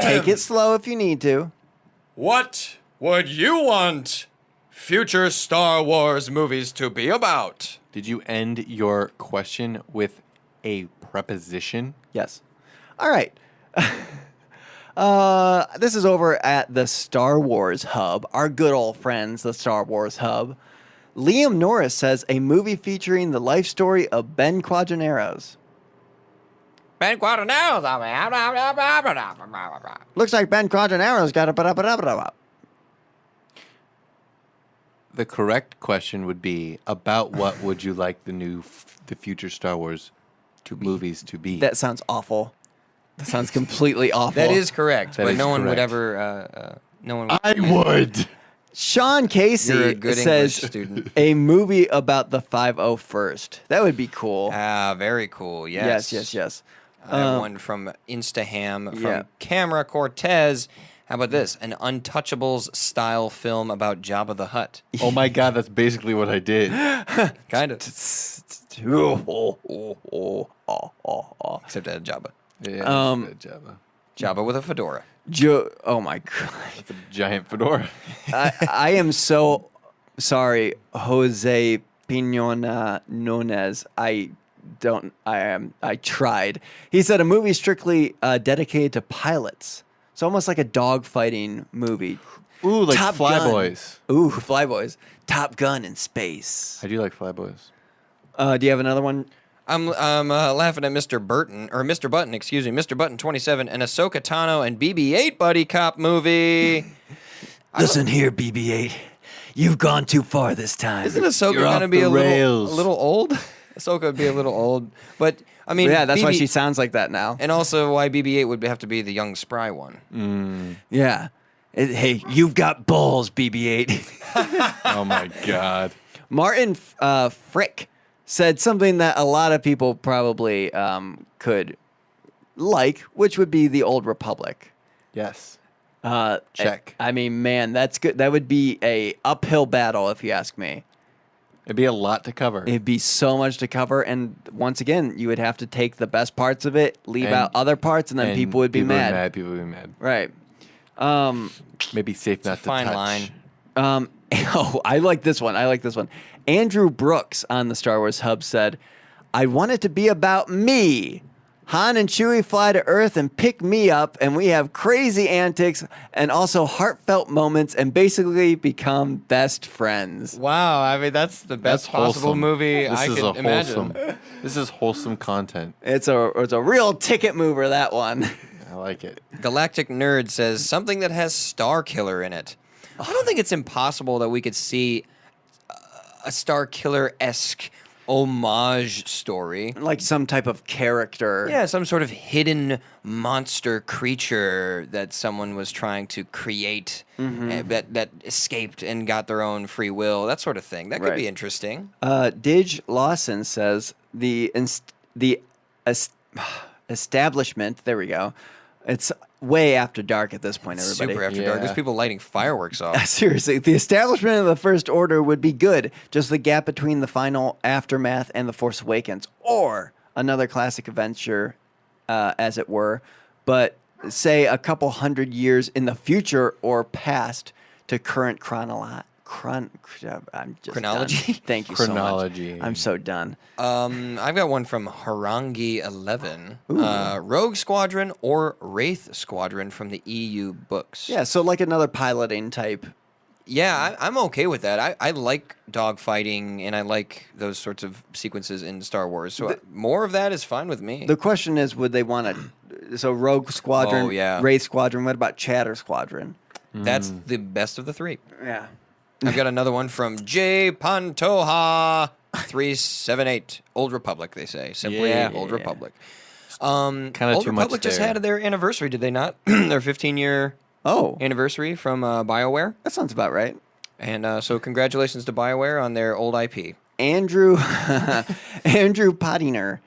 Take it slow if you need to. What would you want future Star Wars movies to be about? Did you end your question with a preposition? Yes. All right. This is over at the Star Wars Hub, our good old friends, the Star Wars Hub. Liam Norris says a movie featuring the life story of Ben Quadraneros. Ben Quadraneros. Looks like Ben Quadraneros got a... The correct question would be, about what would you like the future Star Wars movies to be? That sounds awful. That sounds completely awful. That is correct, That but is no one would correct. ever. No one. I would. Sean Casey You're a good says English student. a movie about the 501st. That would be cool. Ah, very cool. Yes. Yes. I have one from Instaham from yeah. Camera Cortez. How about this? An Untouchables style film about Jabba the Hutt. Oh my God, that's basically what I did. Kind of. Except at Jabba. Yeah, Jabba with a fedora. Oh my God. It's a giant fedora. I am so sorry, Jose Pinona Nunez. I tried. He said a movie strictly dedicated to pilots. It's almost like a dogfighting movie. Ooh, like Top Gun. Flyboys. Ooh, Flyboys. Top Gun in space. I do like Flyboys. Do you have another one? I'm laughing at Mr. Button, excuse me, Mr. Button 27, an Ahsoka Tano and BB-8 buddy cop movie. Listen here, BB-8. You've gone too far this time. Isn't Ahsoka You're going to off be the a rails. little old? Ahsoka would be a little old, but I mean, Yeah, that's why BB she sounds like that now. and also why BB-8 would have to be the young spry one. Yeah. Hey, you've got balls, BB-8. Oh my God. Martin Frick said something that a lot of people probably could like, which would be the Old Republic. Yes. Check. Check. I mean, man, that's good. That would be a uphill battle if you ask me. It'd be a lot to cover. It'd be so much to cover, and once again, you would have to take the best parts of it, leave And- out other parts, and then people would be mad. People would be mad. Right. Maybe safe not to Fine touch. line. Oh, I like this one. Andrew Brooks on the Star Wars Hub said, I want it to be about me. Han and Chewie fly to Earth and pick me up, and we have crazy antics and also heartfelt moments and basically become best friends. Wow, I mean that's the best That's possible wholesome. movie This I is could a imagine. wholesome. This is wholesome content. It's a real ticket mover, that one. I like it. Galactic Nerd says something that has Star Killer in it. I don't think it's impossible that we could see a Star Killer-esque homage story. Like some type of character. Yeah, some sort of hidden monster creature that someone was trying to create that escaped and got their own free will, that sort of thing. That could Right. be interesting. Didge Lawson says the establishment. There we go. It's way after dark at this point, everybody. Super after dark. Yeah. There's people lighting fireworks off. Seriously, the establishment of the First Order would be good. Just the gap between the final aftermath and the Force Awakens, or another classic adventure, as it were. But say a couple hundred years in the future or past to current chronology. I'm just Chronology? done. Thank you Chronology. so much. I'm so done. I've got one from Harangi11. Rogue Squadron or Wraith Squadron from the EU books. Yeah, so like another piloting type. Yeah, I'm okay with that. I like dogfighting and I like those sorts of sequences in Star Wars. So more of that is fine with me. The question is, would they want to? So Rogue Squadron, Oh, yeah. Wraith Squadron. What about Chatter Squadron? That's the best of the three. Yeah. I've got another one from J Pantoja 378. Old Republic, they say. Simply Yeah. Old Republic. Kinda Old too much Republic just there. had their anniversary, did they not? Their 15-year Oh, anniversary from BioWare. that sounds about right. And so congratulations to BioWare on their old IP. Andrew Andrew Pottinger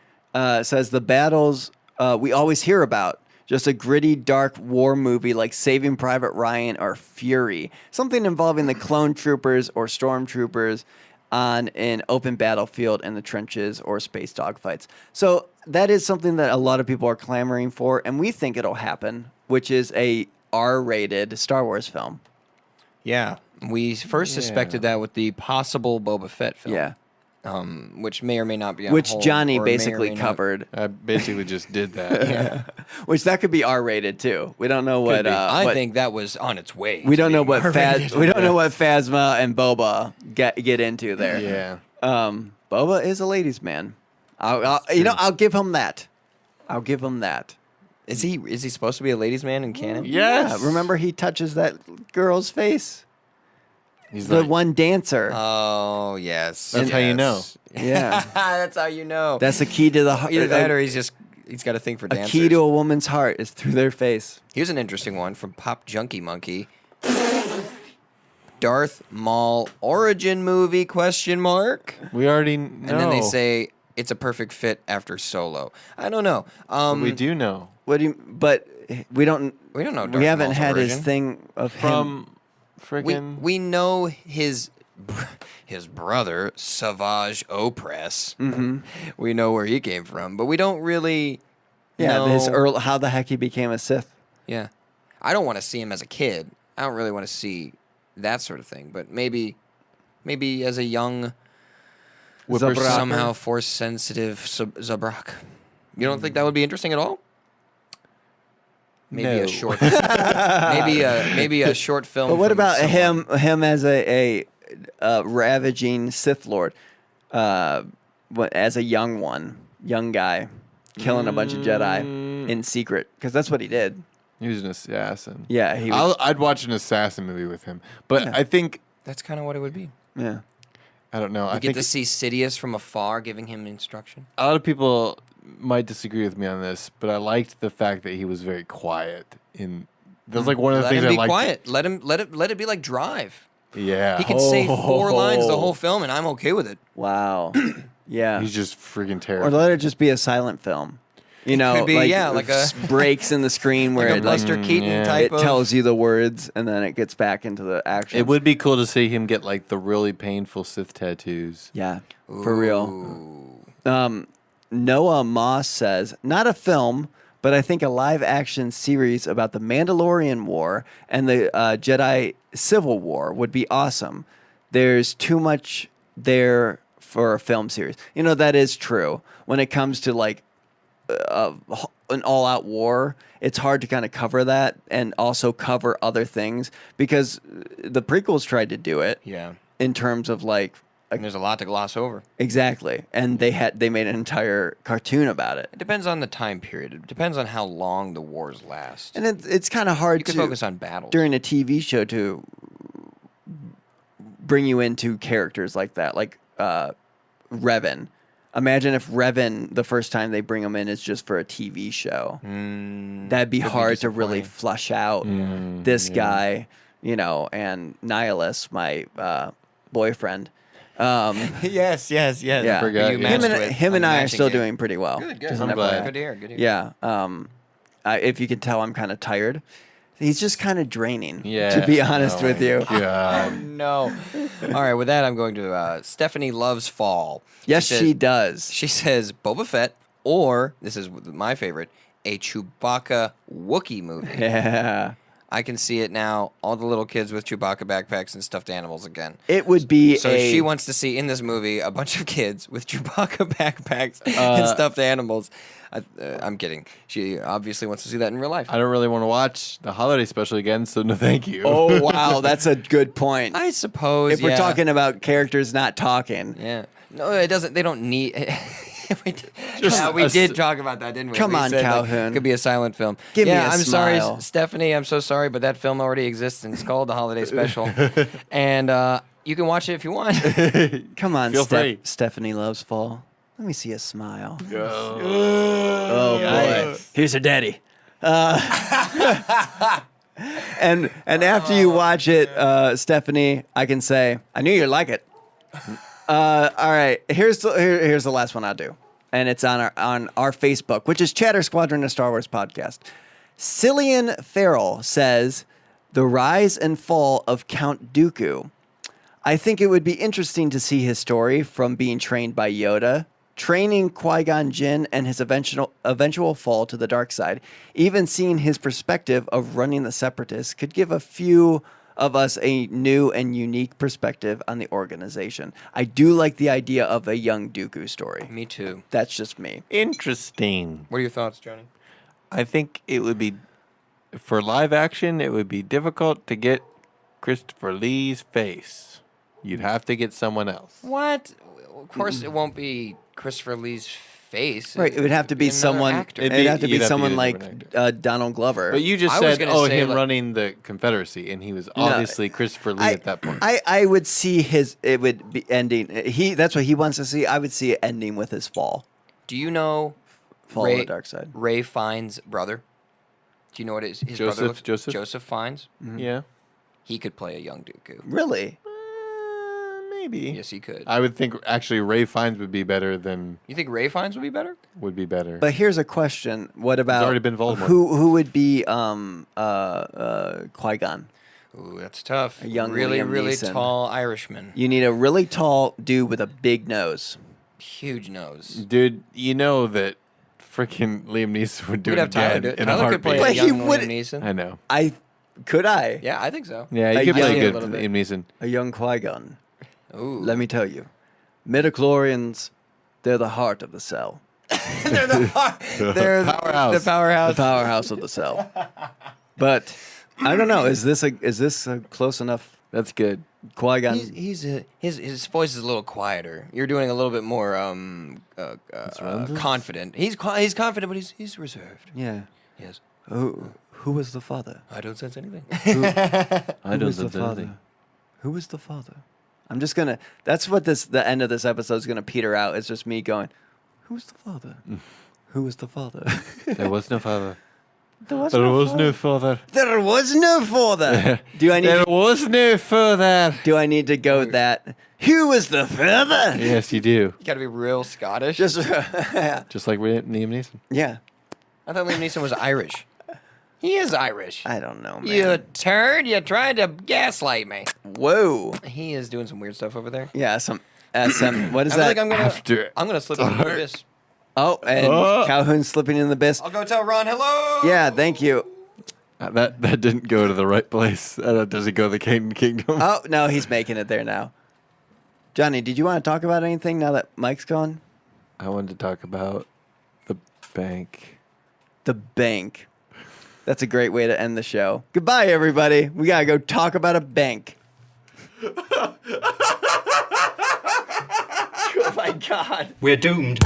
says the battles we always hear about. Just a gritty, dark war movie like Saving Private Ryan or Fury. Something involving the clone troopers or stormtroopers on an open battlefield in the trenches or space dogfights. So that is something that a lot of people are clamoring for, and we think it'll happen, which is a R-rated Star Wars film. Yeah. We first suspected that with the possible Boba Fett film. Yeah. Which may or may not be on Which hold, Jonny or may or basically may not- covered. I basically just did that. Which that could be R-rated too. We don't know what. I think that was on its way. we to don't know being what R-rated. we don't know what Phasma and Boba get into there. Yeah. Boba is a ladies' man. I'll give him that. I'll give him that. Is he supposed to be a ladies' man in canon? Yes. Yeah, remember he touches that girl's face, He's the like, one dancer. Oh yes. That's how you know. Yeah, That's how you know. that's the key to the heart. Either that or he's got a thing for a dancers. key to a woman's heart is through their face. Here's an interesting one from Pop Junkie Monkey. Darth Maul origin movie ? We already know. And then they say it's a perfect fit after Solo. I don't know. We do know. What do you? But we don't. We don't know. We Darth haven't Maul's had his origin. thing of him. From freaking. We know his brother Savage Opress. Mm-hmm. We know where he came from, but we don't really. Yeah, know. how the heck he became a Sith. Yeah, I don't want to see him as a kid. I don't really want to see that sort of thing. But maybe as a young, Zabrak. somehow force sensitive Zabrak. You don't think that would be interesting at all? Maybe No. a short. maybe a short film. But what from about someone. him as a ravaging Sith Lord, as a young guy, killing a bunch of Jedi in secret? Because that's what he did. He was an assassin. Yeah, he was, I'd watch an assassin movie with him. But I think That's kind of what it would be. Yeah. I don't know. I You get think to see Sidious from afar giving him instruction. a lot of people might disagree with me on this, but I liked the fact that he was very quiet. That's like one of the Let things him I be liked. quiet. Let it be like Drive. Yeah, He can say 4 lines the whole film, and I'm okay with it. Wow. Yeah. he's just freaking Or terrible. let it just be a silent film. You know, could be, like a- breaks in the screen where Like a it like Buster Keaton yeah. type it of. tells you the words and then it gets back into the action. It would be cool to see him get like the really painful Sith tattoos. Yeah, for real. Noah Moss says, not a film, but I think a live action series about the Mandalorian War and the Jedi Civil War would be awesome. There's too much there for a film series. You know, that is true. When it comes to like an all out war, it's hard to kind of cover that and also cover other things because the prequels tried to do it Yeah. in terms of like, And there's a lot to gloss over. exactly. And they made an entire cartoon about it. It depends on the time period. It depends on how long the wars last. And it's kind of hard You can to focus on battles. during a TV show to bring you into characters like that, like Revan. Imagine if Revan, the first time they bring him in, is just for a TV show. That'd be hard to really disappointing. flush out this guy, you know, and Nihilus, my boyfriend. yes. Yeah, forgot, You yeah. matched with him on and the I are matching still game. doing pretty well. Good. Just I'm an glad. FYI. Good to hear. Good to hear. Yeah. If you can tell, I'm kind of tired. He's just kind of draining. Yeah. To be honest Oh with my you. God. No. All right. With that, I'm going to Stephanie loves fall. Yes, says- she does. She says Boba Fett, or this is my favorite, a Chewbacca Wookiee movie. Yeah. I can see it now. All the little kids with Chewbacca backpacks and stuffed animals again. It would be So she wants to see in this movie a bunch of kids with Chewbacca backpacks and stuffed animals. I'm kidding. She obviously wants to see that in real life. I don't really want to watch the holiday special again, so no, thank you. Oh, wow. That's a good point. I suppose. If we're yeah. talking about characters not talking. Yeah. No, it doesn't. They don't need. Just we a did s- talk about that, didn't we? Come We on, said, like, Calhoun. it could be a silent film. Give me yeah, a I'm smile. sorry, Stephanie. I'm so sorry, but that film already exists and it's called The Holiday Special, and you can watch it if you want. Come on, Feel free. Stephanie loves fall. Let me see a smile. Oh, Oh, boy. Here's her daddy. And after you watch it, Stephanie, I can say, I knew you'd like it. All right, here's the last one I'll do, and it's on our Facebook, which is Chatter Squadron, a Star Wars podcast. Cillian Farrell says, "The rise and fall of Count Dooku. I think it would be interesting to see his story from being trained by Yoda, training Qui-Gon Jinn, and his eventual fall to the dark side. Even seeing his perspective of running the Separatists could give a few of us a new and unique perspective on the organization. I do like the idea of a young Dooku story. Me too. That's just me. interesting. What are your thoughts, Johnny? I think it would be, for live action, it would be difficult to get Christopher Lee's face. You'd have to get someone else. What? Of course, it won't be Christopher Lee's face. Right, it would have to be another someone. actor. It'd have to be you'd have to someone get a like different Donald Glover. But you just I was said, gonna say, him like- running the Confederacy, and he was obviously Christopher Lee at that point. I would see it would be ending. That's what he wants to see. I would see it ending with his fall. Do you know Fall of the dark side. Ray Fiennes' brother? Do you know what his brother Joseph- looks? Joseph? Joseph Fiennes. Yeah, He could play a young Dooku. Really? maybe. Yes, he could. I would think actually Ray Fiennes would be better than You think Ray Fiennes would be better? But here's a question: what about already been Voldemort. Who would be Qui-Gon? Ooh, that's tough. A young really, Liam really Neeson. tall Irishman. You need a really tall dude with a big nose. Huge nose. dude. You know that freaking Liam Neeson would do We'd it have Tyler again do it. in a Tyler could play heartbeat. But a he young Liam wouldn't- Neeson. I know. Could I? Yeah, I think so. Yeah, you I could play see a a good little bit. Liam Neeson. A young Qui-Gon. Ooh. Let me tell you, midichlorians, they're the heart of the cell. They're the Powerhouse. The powerhouse. The powerhouse of the cell. But I don't know. Is this a close enough? That's good. Qui-Gon. His voice is a little quieter. You're doing a little bit more confident. He's confident, but he's reserved. Yeah. Yes. Who was the father? I don't sense anything. I Who don't was the know father? Who was the father? I'm just gonna. That's what the end of this episode is gonna peter out. It's just me going, "Who was the father? Who was the father?" There was no father. There was There no was father. no father. There was no father. Do I need? There was no father. Do I need to go that? Who was the father? Yes, you do. You got to be real Scottish. Just Just like Liam Neeson. yeah. I thought Liam Neeson was Irish. He is Irish. I don't know, man. You turd! You tried to gaslight me. Whoa. He is doing some weird stuff over there. Yeah. Some. What is I feel that? like After I'm gonna slip into the abyss. Oh, and Calhoun's slipping in the abyss. I'll go tell Ron hello. Yeah. Thank you. that didn't go to the right place. Does it go to the Kingdom? Oh no, he's making it there now. Johnny, did you want to talk about anything now that Mike's gone? I wanted to talk about the bank. The bank. That's a great way to end the show. Goodbye, everybody. We gotta go talk about a bank. Oh my God. We're doomed.